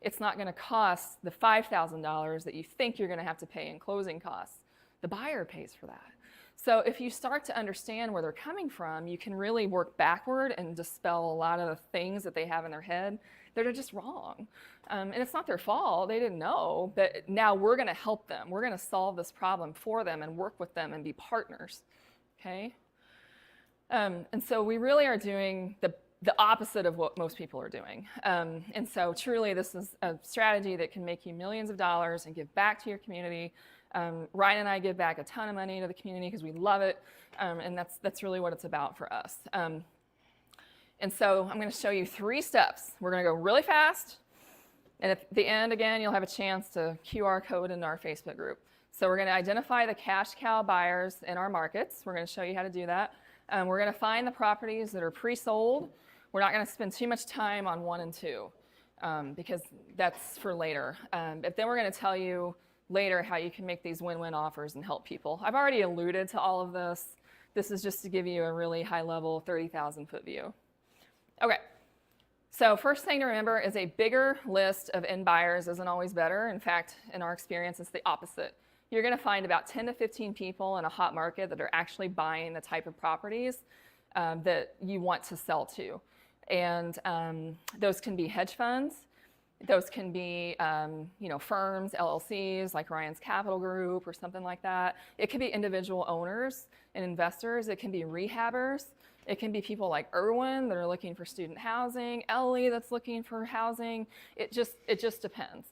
It's not going to cost the $5,000 that you think you're going to have to pay in closing costs. The buyer pays for that. So if you start to understand where they're coming from, you can really work backward and dispel a lot of the things that they have in their head that are just wrong. And it's not their fault, they didn't know, but now we're gonna help them. We're gonna solve this problem for them and work with them and be partners, okay? And so we really are doing the opposite of what most people are doing. And so truly this is a strategy that can make you millions of dollars and give back to your community. Ryan and I give back a ton of money to the community because we love it, and that's really what it's about for us. And so I'm going to show you 3 steps. We're going to go really fast, and at the end, again, you'll have a chance to QR code into our Facebook group. So we're going to identify the cash cow buyers in our markets. We're going to show you how to do that. We're going to find the properties that are pre-sold. We're not going to spend too much time on 1 and 2 because that's for later. But then we're going to tell you later how you can make these win-win offers and help people. I've already alluded to all of this. This is just to give you a really high-level 30,000-foot view. Okay, so first thing to remember is a bigger list of end buyers isn't always better. In fact, in our experience, it's the opposite. You're going to find about 10 to 15 people in a hot market that are actually buying the type of properties that you want to sell to. And those can be hedge funds. Those can be firms, LLCs, like Ryan's Capital Group or something like that. It can be individual owners and investors. It can be rehabbers. It can be people like Irwin that are looking for student housing, Ellie that's looking for housing. It just depends.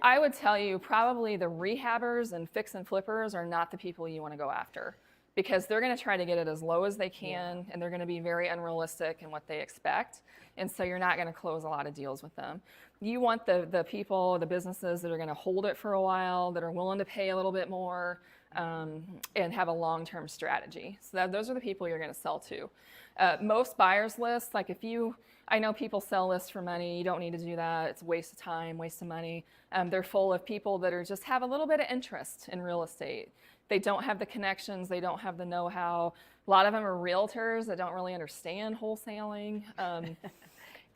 I would tell you probably the rehabbers and fix and flippers are not the people you want to go after because they're going to try to get it as low as they can, and they're going to be very unrealistic in what they expect. And so you're not going to close a lot of deals with them. You want the people, the businesses that are going to hold it for a while, that are willing to pay a little bit more, and have a long-term strategy. So those are the people you're going to sell to. Most buyers lists, like I know people sell lists for money. You don't need to do that. It's a waste of time, waste of money. They're full of people that are just have a little bit of interest in real estate. They don't have the connections. They don't have the know-how. A lot of them are realtors that don't really understand wholesaling. And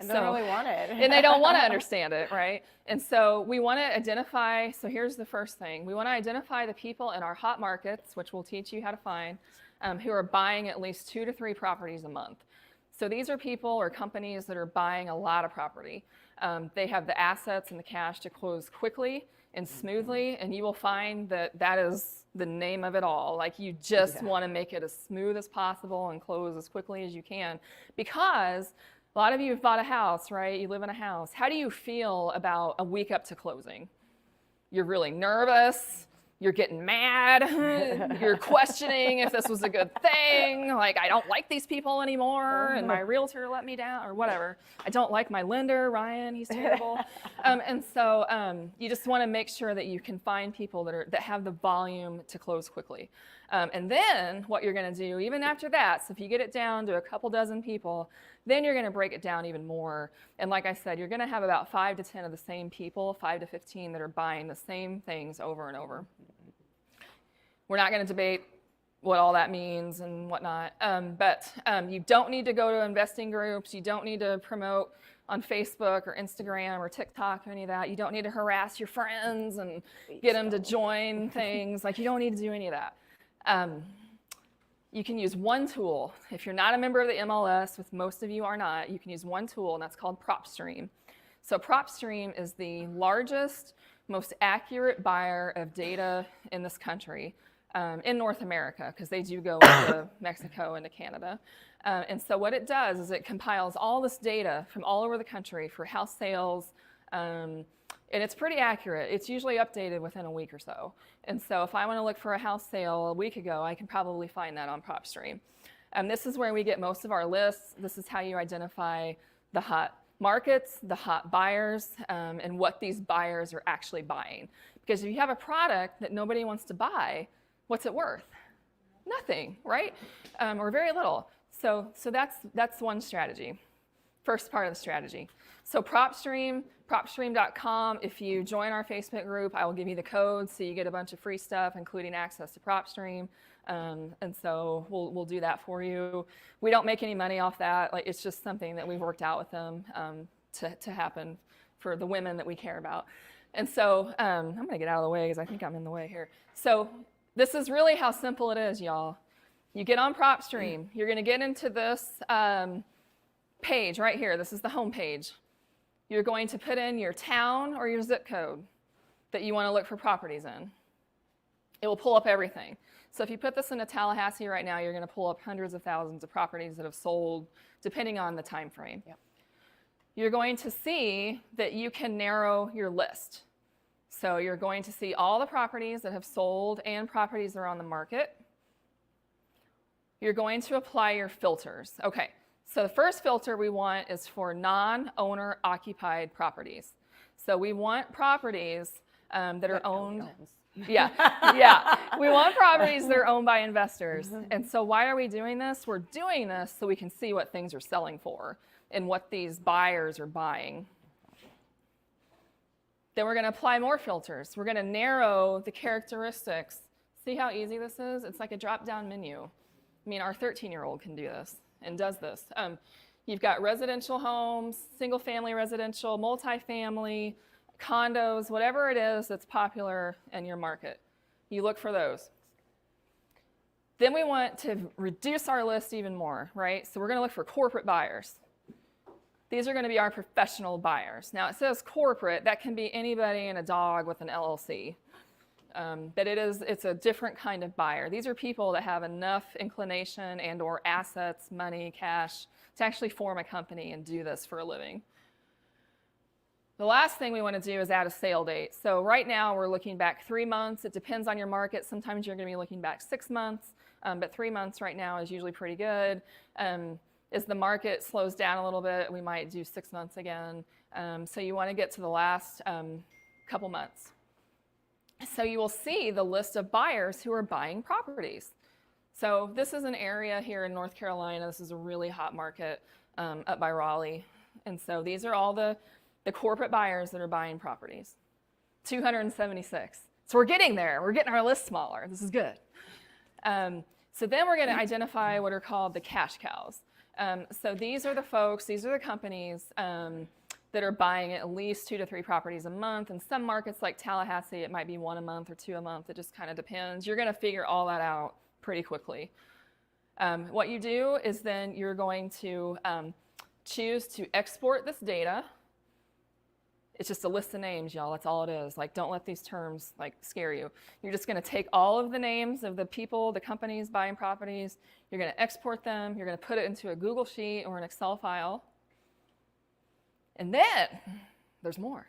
don't really want it. And they don't want to understand it, right? And so we want to identify, so here's the first thing. We want to identify the people in our hot markets, which we'll teach you how to find, who are buying at least 2 to 3 properties a month. So these are people or companies that are buying a lot of property. They have the assets and the cash to close quickly and smoothly, and you will find that is the name of it all. Like you just want to make it as smooth as possible and close as quickly as you can, because a lot of you have bought a house, right? You live in a house. How do you feel about a week up to closing? You're really nervous. You're getting mad. You're questioning if this was a good thing. Like, I don't like these people anymore, and my realtor let me down, or whatever. I don't like my lender, Ryan, he's terrible. And so you just want to make sure that you can find people that have the volume to close quickly. And then what you're going to do, even after that, so if you get it down to a couple dozen people, then you're going to break it down even more. And like I said, you're going to have about 5 to 10 of the same people, 5 to 15 that are buying the same things over and over. We're not going to debate what all that means and whatnot, but you don't need to go to investing groups. You don't need to promote on Facebook or Instagram or TikTok or any of that. You don't need to harass your friends and get them to join things. Like, you don't need to do any of that. You can use one tool. If you're not a member of the MLS, which most of you are not, you can use one tool, and that's called PropStream. So PropStream is the largest, most accurate buyer of data in this country, in North America, because they do go into Mexico and to Canada. And so what it does is it compiles all this data from all over the country for house sales, and it's pretty accurate. It's usually updated within a week or so. And so if I want to look for a house sale a week ago, I can probably find that on PropStream. This is where we get most of our lists. This is how you identify the hot markets, the hot buyers, and what these buyers are actually buying. Because if you have a product that nobody wants to buy, what's it worth? Nothing, right? Or very little. So that's one strategy, first part of the strategy. So PropStream, propstream.com. If you join our Facebook group, I will give you the code so you get a bunch of free stuff, including access to PropStream. And so we'll do that for you. We don't make any money off that. Like, it's just something that we've worked out with them to happen for the women that we care about. And so I'm going to get out of the way because I think I'm in the way here. So this is really how simple it is, y'all. You get on PropStream. You're going to get into this page right here. This is the home page. You're going to put in your town or your zip code that you want to look for properties in. It will pull up everything. So if you put this into Tallahassee right now, you're going to pull up hundreds of thousands of properties that have sold, depending on the time frame. Yep. You're going to see that you can narrow your list. So you're going to see all the properties that have sold and properties that are on the market. You're going to apply your filters. Okay, so the first filter we want is for non-owner occupied properties. So we want properties that are owned. Yeah. We want properties that are owned by investors. And so why are we doing this? We're doing this so we can see what things are selling for and what these buyers are buying. Then we're going to apply more filters. We're going to narrow the characteristics. See how easy this is? It's like a drop-down menu. I mean, our 13-year-old can do this and does this. You've got residential homes, single-family residential, multifamily, condos, whatever it is that's popular in your market. You look for those. Then we want to reduce our list even more, right? So we're going to look for corporate buyers. These are going to be our professional buyers. Now, it says corporate. That can be anybody and a dog with an LLC. But it's a different kind of buyer. These are people that have enough inclination and or assets, money, cash, to actually form a company and do this for a living. The last thing we want to do is add a sale date. So right now we're looking back 3 months. It depends on your market. Sometimes you're going to be looking back 6 months, but 3 months right now is usually pretty good. As the market slows down a little bit, we might do 6 months again. So you want to get to the last couple months. So you will see the list of buyers who are buying properties. So this is an area here in North Carolina. This is a really hot market up by Raleigh. And so these are all the corporate buyers that are buying properties. 276. So we're getting there. We're getting our list smaller. This is good. So then we're going to identify what are called the cash cows. So these are the folks, these are the companies that are buying at least 2 to 3 properties a month. In some markets like Tallahassee, it might be 1 a month or 2 a month. It just kind of depends. You're going to figure all that out pretty quickly. What you do is then you're going to choose to export this data. It's just a list of names, y'all. That's all it is. Like, don't let these terms like scare you. You're just going to take all of the names of the people, the companies buying properties. You're going to export them. You're going to put it into a Google Sheet or an Excel file. And then there's more.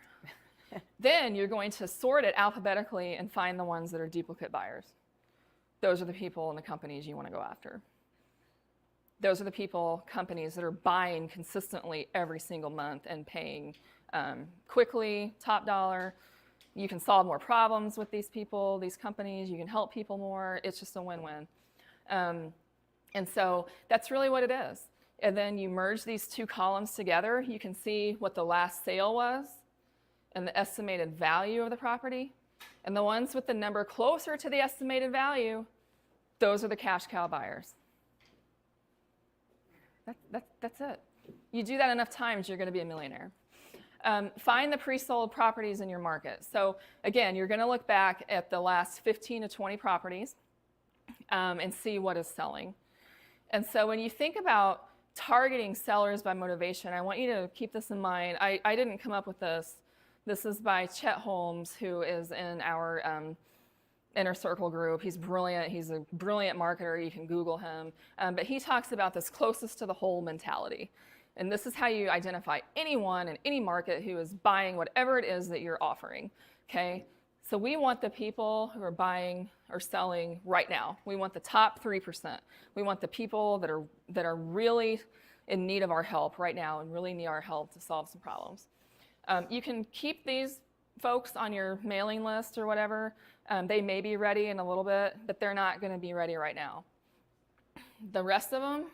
Then you're going to sort it alphabetically and find the ones that are duplicate buyers. Those are the people and the companies you want to go after. Those are the people, companies that are buying consistently every single month and paying quickly, top dollar. You can solve more problems with these people, these companies. You can help people more. It's just a win-win. And so that's really what it is. And then you merge these 2 columns together. You can see what the last sale was and the estimated value of the property. And the ones with the number closer to the estimated value, those are the cash cow buyers. That's it. You do that enough times, you're going to be a millionaire. Find the pre-sold properties in your market. So again, you're going to look back at the last 15 to 20 properties and see what is selling. And so when you think about targeting sellers by motivation, I want you to keep this in mind. I didn't come up with this. This is by Chet Holmes, who is in our Inner Circle group. He's brilliant. He's a brilliant marketer. You can Google him. But he talks about this closest to the whole mentality. And this is how you identify anyone in any market who is buying whatever it is that you're offering, okay? So we want the people who are buying or selling right now. We want the top 3%. We want the people that are really in need of our help right now and really need our help to solve some problems. You can keep these folks on your mailing list or whatever. They may be ready in a little bit, but they're not going to be ready right now. The rest of them,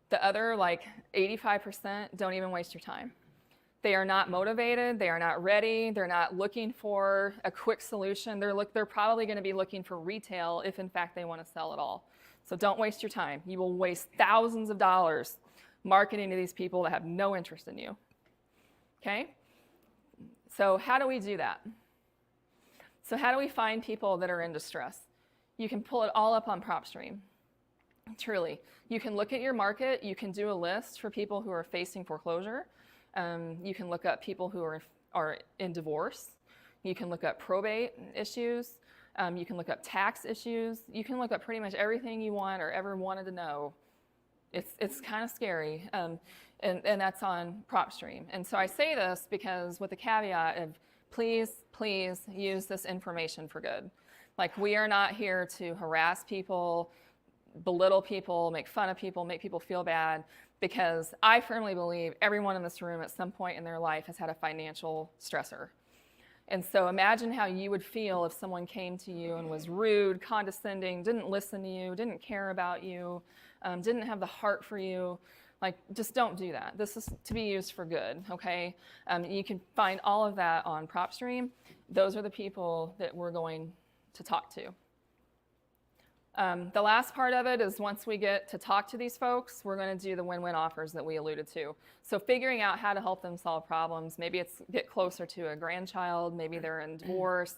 the other like 85%, don't even waste your time. They are not motivated. They are not ready. They're not looking for a quick solution. They're probably going to be looking for retail if, in fact, they want to sell it all. So don't waste your time. You will waste thousands of dollars marketing to these people that have no interest in you. Okay? So how do we do that? So how do we find people that are in distress? You can pull it all up on PropStream. Truly. You can look at your market. You can do a list for people who are facing foreclosure. You can look up people who are in divorce. You can look up probate issues. You can look up tax issues. You can look up pretty much everything you want or ever wanted to know. It's kind of scary, and that's on PropStream. And so I say this because with the caveat of please use this information for good. Like, we are not here to harass people, belittle people, make fun of people, make people feel bad, because I firmly believe everyone in this room at some point in their life has had a financial stressor. And so imagine how you would feel if someone came to you and was rude, condescending, didn't listen to you, didn't care about you, didn't have the heart for you. Like, just don't do that. This is to be used for good, okay? You can find all of that on PropStream. Those are the people that we're going to talk to. The last part of it is once we get to talk to these folks, we're going to do the win-win offers that we alluded to. So figuring out how to help them solve problems. Maybe it's get closer to a grandchild. Maybe they're in divorce.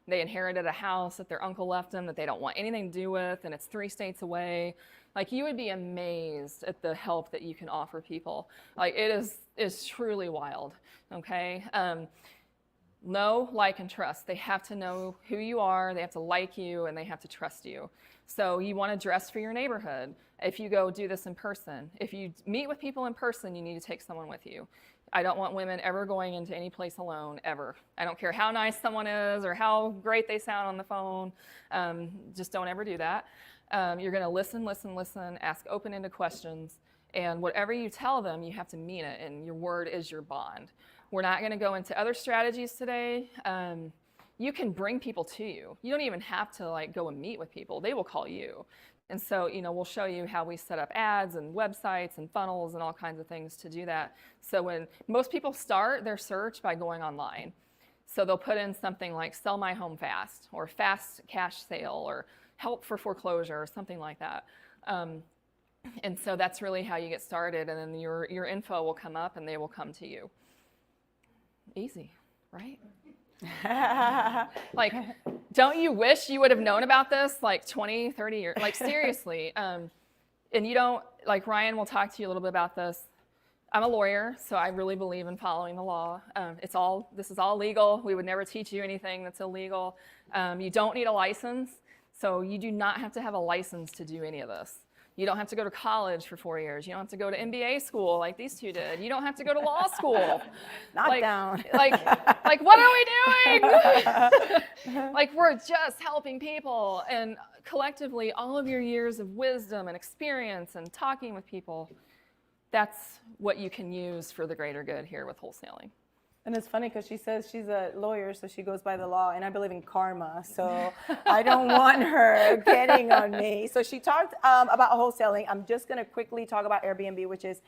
They inherited a house that their uncle left them that they don't want anything to do with, and it's 3 states away. Like, you would be amazed at the help that you can offer people. Like, it is truly wild, okay? Know, like, and trust. They have to know who you are, they have to like you, and they have to trust you. So you want to dress for your neighborhood. If you go do this in person, if you meet with people in person, you need to take someone with you. I don't want women ever going into any place alone, ever. I don't care how nice someone is or how great they sound on the phone. Just don't ever do that. You're going to listen, ask open-ended questions, and whatever you tell them, you have to mean it, and your word is your bond. We're not going to go into other strategies today. You can bring people to you. You don't even have to like go and meet with people. They will call you. And so, we'll show you how we set up ads and websites and funnels and all kinds of things to do that. So when most people start their search by going online. So they'll put in something like sell my home fast or fast cash sale or help for foreclosure or something like that. And so that's really how you get started. And then your info will come up and they will come to you. Easy, right? Like, don't you wish you would have known about this like 20, 30 years? Like, seriously. And you don't, like, Ryan will talk to you a little bit about this. I'm a lawyer, so I really believe in following the law. This is all legal. We would never teach you anything that's illegal. You don't need a license, so you do not have to have a license to do any of this. You don't have to go to college for 4 years. You don't have to go to MBA school like these two did. You don't have to go to law school. Not down. Like, what are we doing? Like, we're just helping people. And collectively, all of your years of wisdom and experience and talking with people, that's what you can use for the greater good here with wholesaling. And it's funny because she says she's a lawyer, so she goes by the law, and I believe in karma, so I don't want her getting on me. So she talked about wholesaling. I'm just going to quickly talk about Airbnb, which is,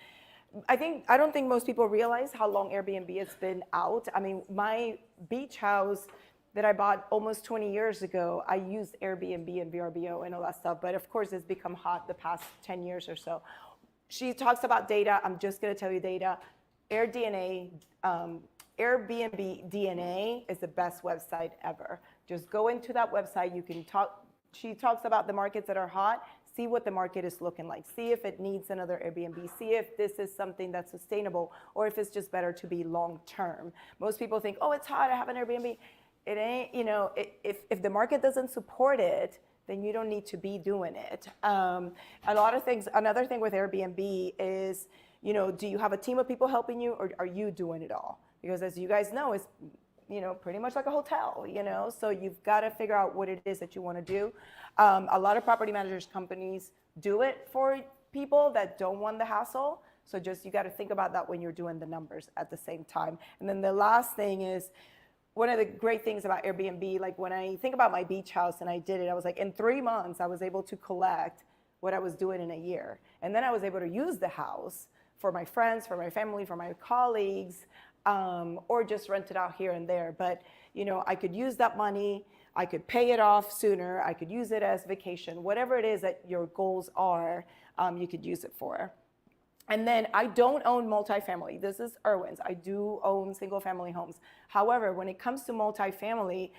I don't think most people realize how long Airbnb has been out. I mean, my beach house that I bought almost 20 years ago, I used Airbnb and VRBO and all that stuff, but of course it's become hot the past 10 years or so. she talks about data. I'm just going to tell you data. Airbnb DNA is the best website ever. Just go into that website. You can talk. She talks about the markets that are hot. See what the market is looking like. See if it needs another Airbnb. See if this is something that's sustainable or if it's just better to be long term. Most people think, oh, it's hot, I have an Airbnb. It ain't, you know, if the market doesn't support it, then you don't need to be doing it. A lot of things, another thing with Airbnb is, you know, do you have a team of people helping you or are you doing it all? Because as you guys know, it's, you know, pretty much like a hotel, you know, so you've got to figure out what it is that you want to do. A lot of property managers companies do it for people that don't want the hassle. So just, you got to think about that when you're doing the numbers at the same time. And then the last thing is, one of the great things about Airbnb, like when I think about my beach house and I did it, I was like, in 3 months, I was able to collect what I was doing in a year. And then I was able to use the house for my friends, for my family, for my colleagues, or just rent it out here and there. But, you know, I could use that money, I could pay it off sooner, I could use it as vacation, whatever it is that your goals are, you could use it for. And then I don't own multifamily. This is Irwin's. I do own single family homes. However, when it comes to multifamily,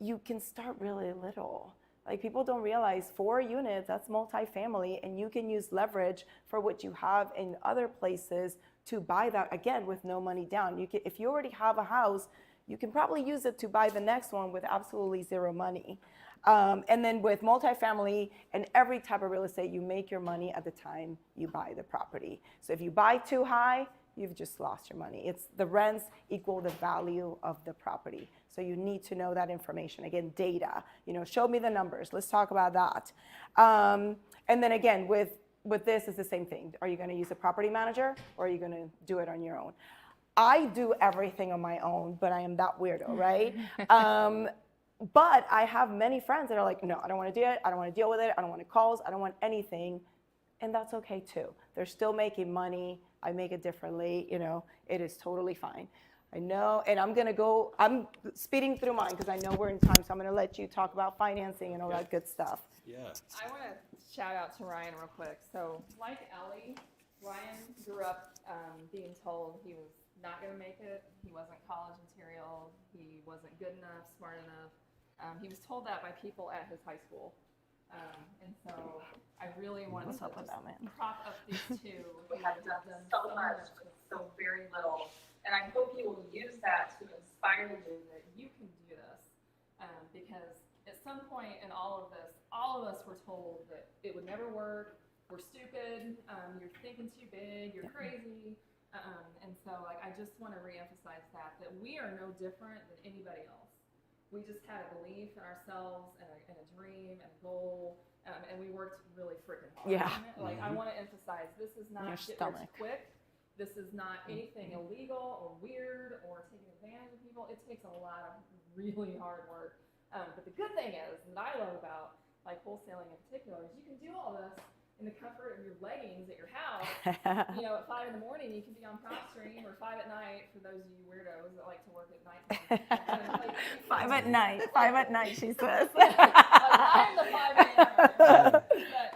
you can start really little. Like, people don't realize 4 units, that's multifamily, and you can use leverage for what you have in other places to buy that, again, with no money down. You can, if you already have a house, you can probably use it to buy the next one with absolutely zero money. And then with multifamily and every type of real estate, you make your money at the time you buy the property. So if you buy too high, you've just lost your money. It's the rents equal the value of the property. So you need to know that information. Again, data, you know, show me the numbers. Let's talk about that. And then again, with this, it's the same thing. Are you going to use a property manager or are you going to do it on your own? I do everything on my own, but I am that weirdo, right? But I have many friends that are like, no, I don't want to do it. I don't want to deal with it. I don't want calls. I don't want anything. And that's okay too. They're still making money. I make it differently. You know, it is totally fine. I know, and I'm speeding through mine because I know we're in time, so I'm going to let you talk about financing and all that good stuff. Yeah. I want to shout out to Ryan real quick. So, like Ellie, Ryan grew up being told he was not going to make it. He wasn't college material. He wasn't good enough, smart enough. He was told that by people at his high school. And so I really wanted to prop up these two who have done so much with so very little. And I hope you will use that to inspire you that you can do this. Because at some point in all of this, all of us were told that it would never work, we're stupid, you're thinking too big, you're crazy. And so like, I just want to reemphasize that we are no different than anybody else. We just had a belief in ourselves and a dream and a goal, and we worked really freaking hard. Yeah. Like, I want to emphasize, this is not get rich quick. This is not anything illegal or weird or taking advantage of people. It takes a lot of really hard work. But the good thing is, that I love about like wholesaling in particular, is you can do all this in the comfort of your leggings at your house. You know, at 5 in the morning, you can be on PropStream, or 5 at night for those of you weirdos that like to work at night. Like, 5 at night, 5 at night, she says. Like, I'm the 5 a.m. But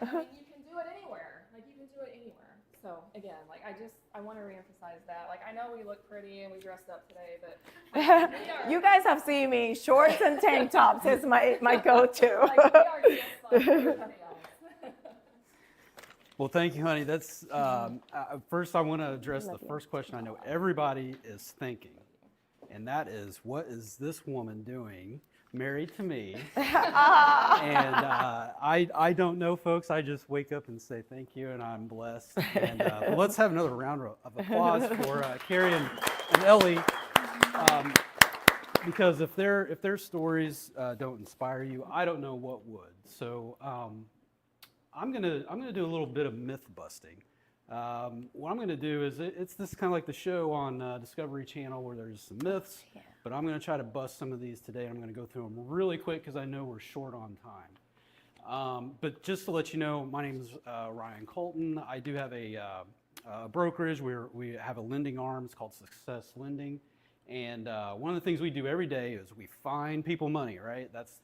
I mean, you can do it anywhere. Like, you can do it anywhere. So again, like, I want to reemphasize that. Like, I know we look pretty and we dressed up today, but like, you guys have seen me. Shorts and tank tops is my go-to. Like, we are just like everybody else. Well, thank you, honey. That's first I want to address the first question I know everybody is thinking, and that is, what is this woman doing married to me? And I don't know, folks. I just wake up and say thank you, and I'm blessed. And but let's have another round of applause for Carrie and Ellie, because if their stories don't inspire you, I don't know what would. So. I'm gonna do a little bit of myth busting. What I'm gonna do is it's this kind of like the show on Discovery Channel where there's some myths, but I'm gonna try to bust some of these today. I'm gonna go through them really quick because I know we're short on time. But just to let you know, my name is Ryan Colton. I do have a brokerage. We have a lending arm. It's called Success Lending. And one of the things we do every day is we find people money, right? That's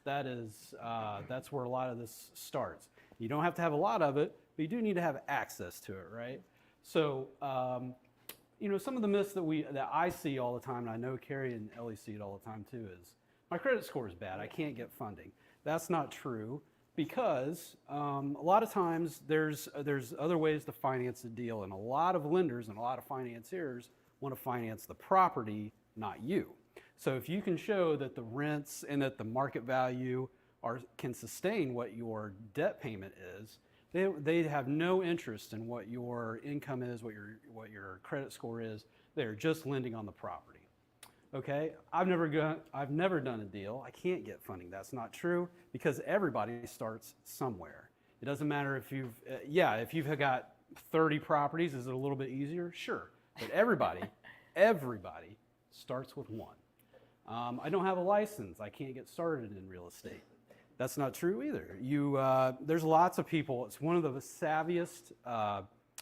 where a lot of this starts. You don't have to have a lot of it, but you do need to have access to it, right? So, some of the myths that I see all the time, and I know Carrie and Ellie see it all the time too, is my credit score is bad. I can't get funding. That's not true, because a lot of times there's other ways to finance a deal, and a lot of lenders and a lot of financiers want to finance the property, not you. So if you can show that the rents and that the market value can sustain what your debt payment is, they have no interest in what your income is, what your credit score is. They're just lending on the property. Okay, I've never done a deal. I can't get funding. That's not true, because everybody starts somewhere. It doesn't matter if you've got 30 properties. Is it a little bit easier? Sure, but everybody starts with one. I don't have a license. I can't get started in real estate. That's not true either. There's lots of people. It's one of the savviest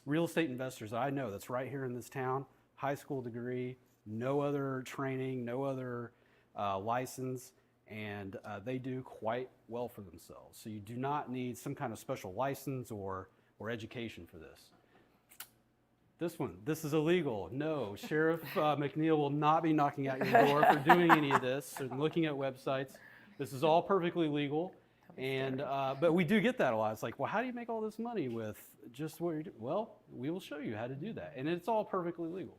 real estate investors I know that's right here in this town. High school degree, no other training, no other license, and they do quite well for themselves. So you do not need some kind of special license or education for this. This is illegal. No, Sheriff McNeil will not be knocking at your door for doing any of this or looking at websites. This is all perfectly legal, and but we do get that a lot. It's like, well, how do you make all this money with just what you're doing? Well, we will show you how to do that, and it's all perfectly legal.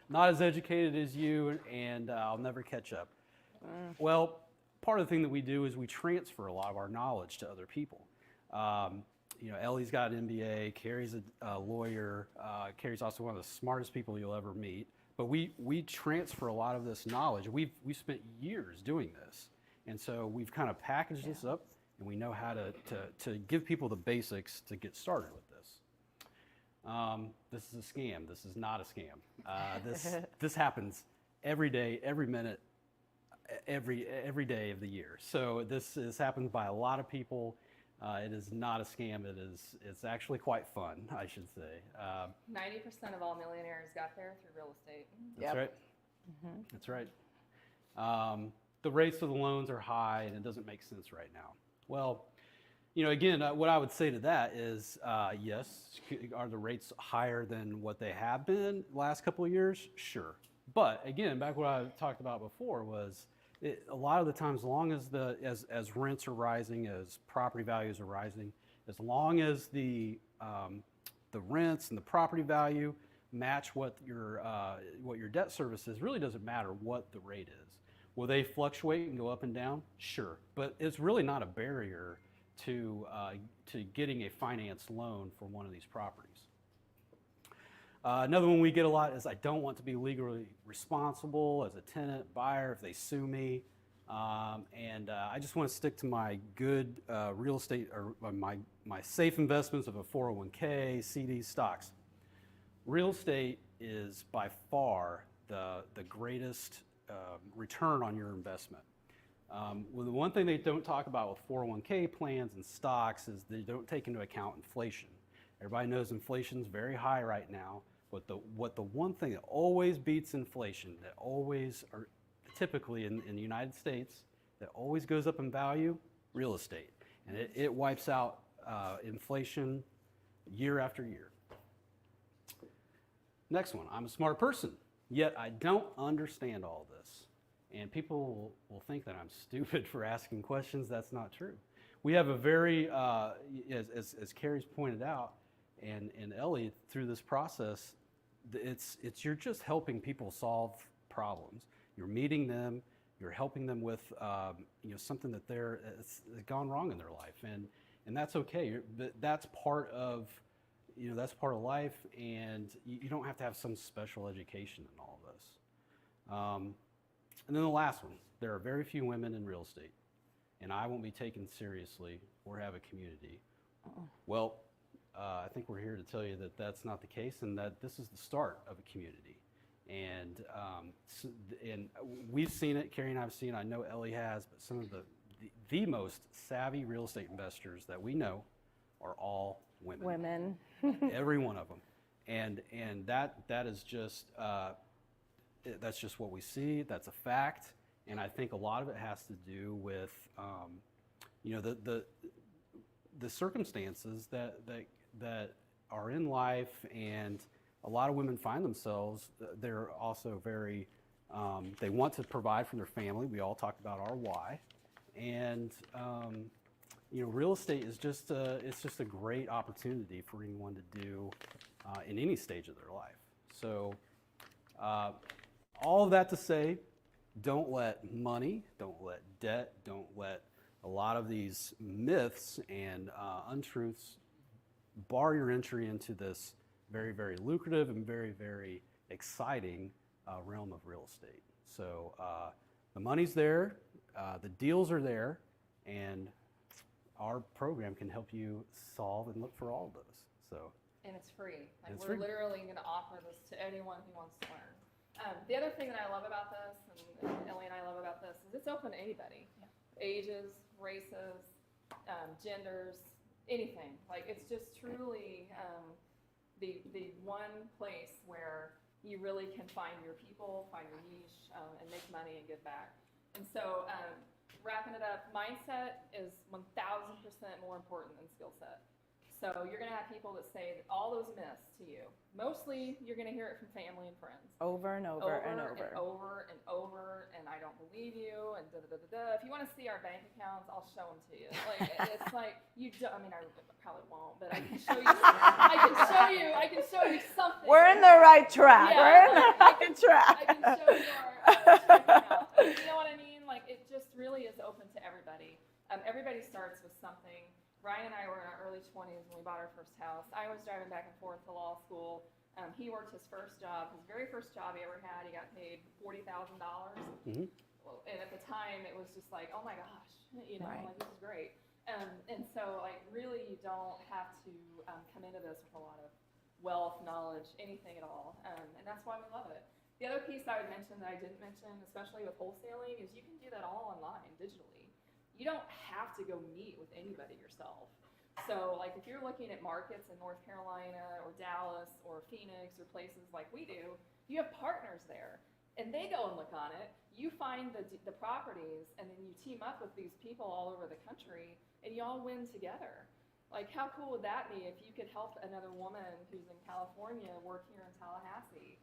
Not as educated as you, and I'll never catch up. Well, part of the thing that we do is we transfer a lot of our knowledge to other people. Ellie's got an MBA, Carrie's a lawyer, Carrie's also one of the smartest people you'll ever meet. But we transfer a lot of this knowledge. We've spent years doing this. And so we've kind of packaged this up, and we know how to give people the basics to get started with this. This is a scam. This is not a scam. This happens every day, every minute, every day of the year. So this happens by a lot of people. It is not a scam. It's actually quite fun, I should say. 90% of all millionaires got there through real estate. That's right. Mm-hmm. That's right. The rates of the loans are high, and it doesn't make sense right now. Well, again, what I would say to that is, yes, are the rates higher than what they have been the last couple of years? Sure. But again, back what I talked about before was, a lot of the times, as long as rents are rising, as property values are rising, as long as the rents and the property value match what your debt service is, really doesn't matter what the rate is. Will they fluctuate and go up and down? Sure, but it's really not a barrier to getting a financed loan for one of these properties. Another one we get a lot is, I don't want to be legally responsible as a tenant, buyer, if they sue me. I just want to stick to my good real estate, or my safe investments of a 401k, CDs, stocks. Real estate is by far the greatest return on your investment. Well, the one thing they don't talk about with 401k plans and stocks is they don't take into account inflation. Everybody knows inflation is very high right now. But the one thing that always beats inflation, that always, or typically in the United States, that always goes up in value, real estate. And it wipes out inflation year after year. Next one, I'm a smart person, yet I don't understand all this. And people will think that I'm stupid for asking questions. That's not true. We have a very, as Carrie's pointed out, and Ellie, through this process, you're just helping people solve problems. You're meeting them. You're helping them with something that it's gone wrong in their life, and that's okay. That's part of life, and you don't have to have some special education in all of this. And then the last one: there are very few women in real estate, and I won't be taken seriously or have a community. Well, I think we're here to tell you that that's not the case, and that this is the start of a community. And we've seen it, Carrie and I have seen it, I know Ellie has, but some of the most savvy real estate investors that we know are all women. Every one of them. And that is just, that's just what we see, that's a fact, and I think a lot of it has to do with, the circumstances that that are in life, and a lot of women find themselves, they're also very, they want to provide for their family. We all talked about our why. And, you know, real estate is just it's just a great opportunity for anyone to do in any stage of their life. So all of that to say, don't let money, don't let debt, don't let a lot of these myths and untruths bar your entry into this very, very lucrative and very, very exciting realm of real estate. So the money's there, the deals are there, and our program can help you solve and look for all of those. So. And it's free. Like, It's we're free. literally going to offer this to anyone who wants to learn. The other thing that I love about this, and Ellie and I love about this, is it's open to anybody. Ages, races, genders, anything. Like, it's just truly the one place where you really can find your people, find your niche, and make money and give back. And so, wrapping it up, mindset is 1,000% more important than skill set. So you're going to have people that say all those myths to you. Mostly, you're going to hear it from family and friends. Over and over and over. And over and over, and I don't believe you, and da-da-da-da-da. If you want to see our bank accounts, I'll show them to you. Like, it's like, you do, I mean, I probably won't, but I can show you, I can show you something. We're in the right track. Yeah, We're in the right I track. can show you our bank account. You know what I mean? Like, it just really is open to everybody. Everybody starts with something. Ryan and I were in our early 20s when we bought our first house. I was driving back and forth to law school. He worked his first job, his very first job he ever had. He got paid $40,000. Mm-hmm. And at the time, it was just like, oh my gosh, you know, Right. like, this is great. And so, like, really, you don't have to come into this with a lot of wealth, knowledge, anything at all. And that's why we love it. The other piece I would mention that I didn't mention, especially with wholesaling, is you can do that all online, digitally. You don't have to go meet with anybody yourself. So, like, if you're looking at markets in North Carolina or Dallas or Phoenix or places like we do, you have partners there, and they go and look on it. You find the properties, and then you team up with these people all over the country, and you all win together. Like, how cool would that be if you could help another woman who's in California work here in Tallahassee?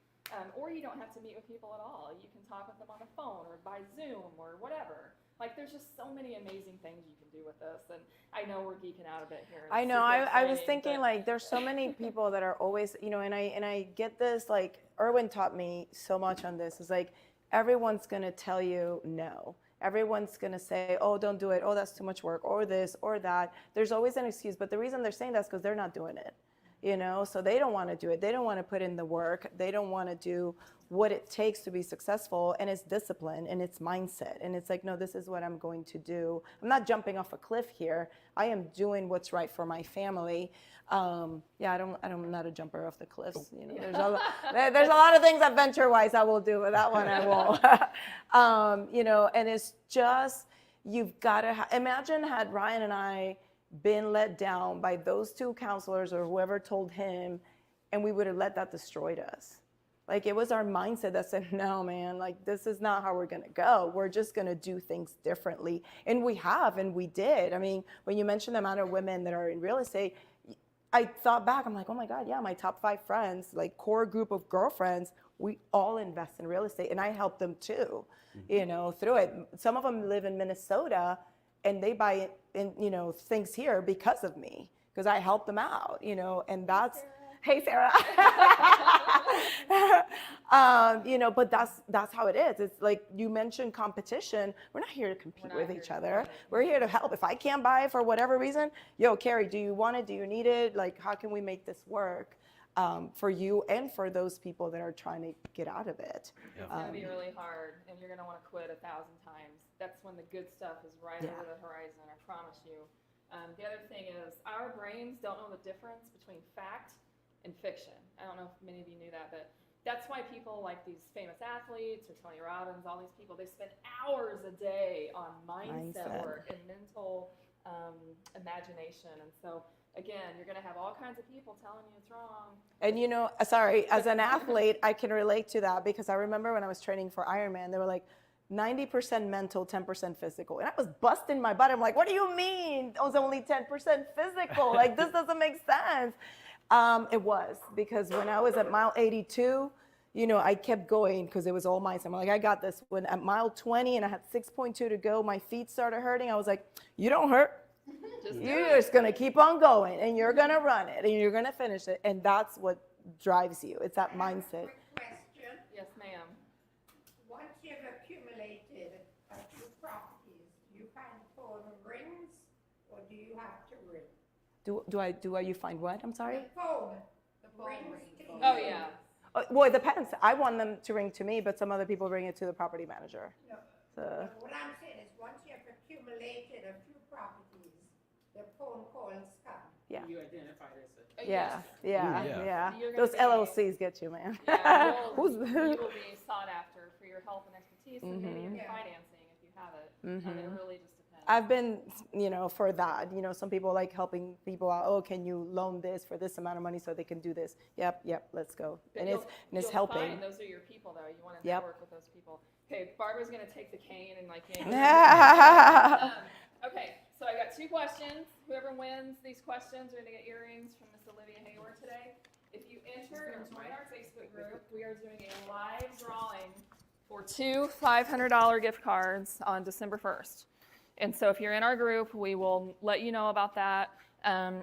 Or you don't have to meet with people at all. You can talk with them on the phone or by Zoom or whatever. Like, there's just so many amazing things you can do with this, and I know we're geeking out a bit here. I know. I was thinking, like, there's so many people that are always, you know, and I get this, like, Erwin taught me so much on this. It's like, everyone's going to tell you no. Everyone's going to say, oh, don't do it. Oh, that's too much work, or this or that. There's always an excuse, but the reason they're saying that's because they're not doing it. You know, so they don't want to do it. They don't want to put in the work. They don't want to do what it takes to be successful, and it's discipline and it's mindset. And it's like, no, this is what I'm going to do. I'm not jumping off a cliff here. I am doing what's right for my family. I'm not a jumper off the cliffs. You know, there's a lot of things adventure-wise I will do, but that one I won't. You know, and it's just, you've got to imagine had Ryan and I been let down by those two counselors or whoever told him, and we would have let that destroy us. Like, it was our mindset that said, no, man, like, this is not how we're going to go. We're just going to do things differently. And we have, and we did. I mean, when you mentioned the amount of women that are in real estate, I thought back, I'm like, oh my God, yeah, my top 5 friends, like core group of girlfriends, we all invest in real estate, and I help them too, you know, through it. Some of them live in Minnesota, and they buy in, you know, things here because of me, because I help them out, you know, and that's, hey, Sarah. You know, but that's how it is. It's like you mentioned competition. We're not here to compete with each other. We're here to help. If I can't buy it for whatever reason, yo, Carrie, do you want it? Do you need it? Like, how can we make this work for you and for those people that are trying to get out of it? It's going to be really hard, and you're going to want to quit 1,000 times. That's when the good stuff is right over the horizon, I promise you. The other thing is, our brains don't know the difference between fact and fiction. I don't know if many of you knew that, but that's why people like these famous athletes or Tony Robbins, all these people, they spend hours a day on mindset work and mental imagination. And so, again, you're going to have all kinds of people telling you it's wrong. And, you know, sorry, as an athlete, I can relate to that, because I remember when I was training for Ironman, they were like, 90% mental, 10% physical. And I was busting my butt. I'm like, what do you mean? It was only 10% physical. Like, this doesn't make sense. It was, because when I was at mile 82, you know, I kept going because it was all mindset. I'm like, I got this. When at mile 20 and I had 6.2 to go, my feet started hurting. I was like, you don't hurt. You're just going to keep on going, and you're going to run it, and you're going to finish it. And that's what drives you. It's that mindset. Question. Yes, ma'am. Once you've accumulated a few properties, do you find phone rings, or do you have to ring? Do you find what? I'm sorry? The phone rings to you. Oh, yeah. Well, it depends. I want them to ring to me, but some other people bring it to the property manager. No. So, What I'm saying is, once you've accumulated a few properties, the phone calls come. yeah. You identify this as Yeah, Yeah. yeah. You're gonna Those be- LLCs get you, man. Yeah, Who's you will be sought after for your help and expertise, and maybe even financing if you have it. It really just depends. I've been, you know, for that. You know, some people like helping people out. Oh, can you loan this for this amount of money so they can do this? Yep, let's go. But And it's you'll helping. find those are your people, though. You want to Yep. network with those people. Okay, Barbara's going to take the cane and like yank it. Okay, so I got 2 questions. Whoever wins these questions are going to get earrings from Miss Olivia Hayward today. If you enter and join our Facebook group, we are doing a live drawing for 2 $500 gift cards on December 1st. And so if you're in our group, we will let you know about that.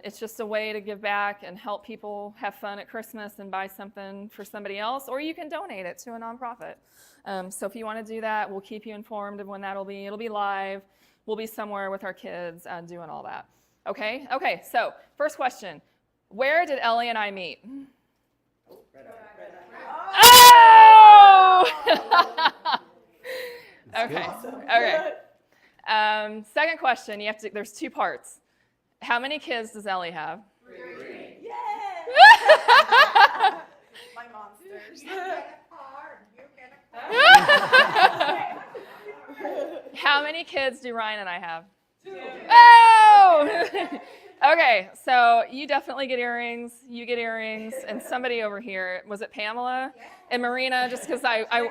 It's just a way to give back and help people have fun at Christmas and buy something for somebody else, or you can donate it to a nonprofit. So if you want to do that, we'll keep you informed of when that'll be. It'll be live. We'll be somewhere with our kids doing all that. Okay? Okay, so first question. Where did Ellie and I meet? Oh! Okay. Okay. Second question. There's 2 parts. How many kids does Ellie have? 3. Yay! My monsters. You get a car, you get a car. How many kids do Ryan and I have? 2. Oh! Okay, so you definitely get earrings, you get earrings, and somebody over here, was it Pamela? And Marina, just because I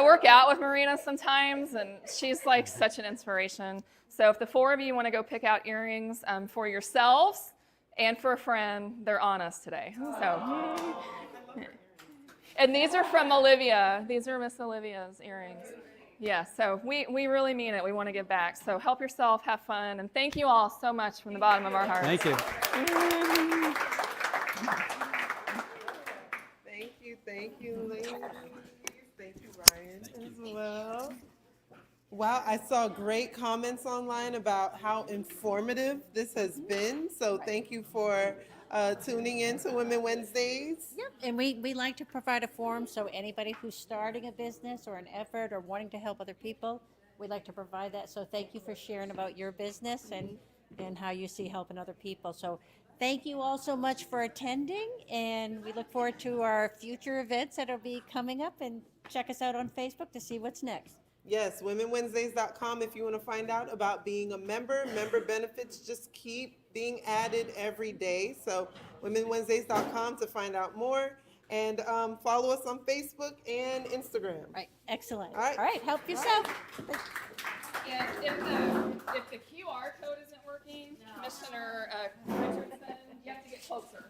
work out with Marina sometimes, and she's like such an inspiration. So if the 4 of you want to go pick out earrings for yourselves and for a friend, they're on us today. So, and these are from Olivia. These are Miss Olivia's earrings. Yeah, so we really mean it. We want to give back. So help yourself, have fun, and thank you all so much from the bottom of our hearts. Thank you. Thank you, ladies. Thank you, Ryan, as well. Wow, I saw great comments online about how informative this has been. So thank you for tuning in to Women Wednesdays. Yep, and we like to provide a forum, so anybody who's starting a business or an effort or wanting to help other people, we like to provide that. So thank you for sharing about your business and how you see helping other people. So thank you all so much for attending, and we look forward to our future events that'll be coming up, and check us out on Facebook to see what's next. Yes, womenwednesdays.com if you want to find out about being a member. Member benefits just keep being added every day. So womenwednesdays.com to find out more. And follow us on Facebook and Instagram. Right, excellent. All right. Help yourself. And if the QR code isn't working, Commissioner Richardson, you have to get closer.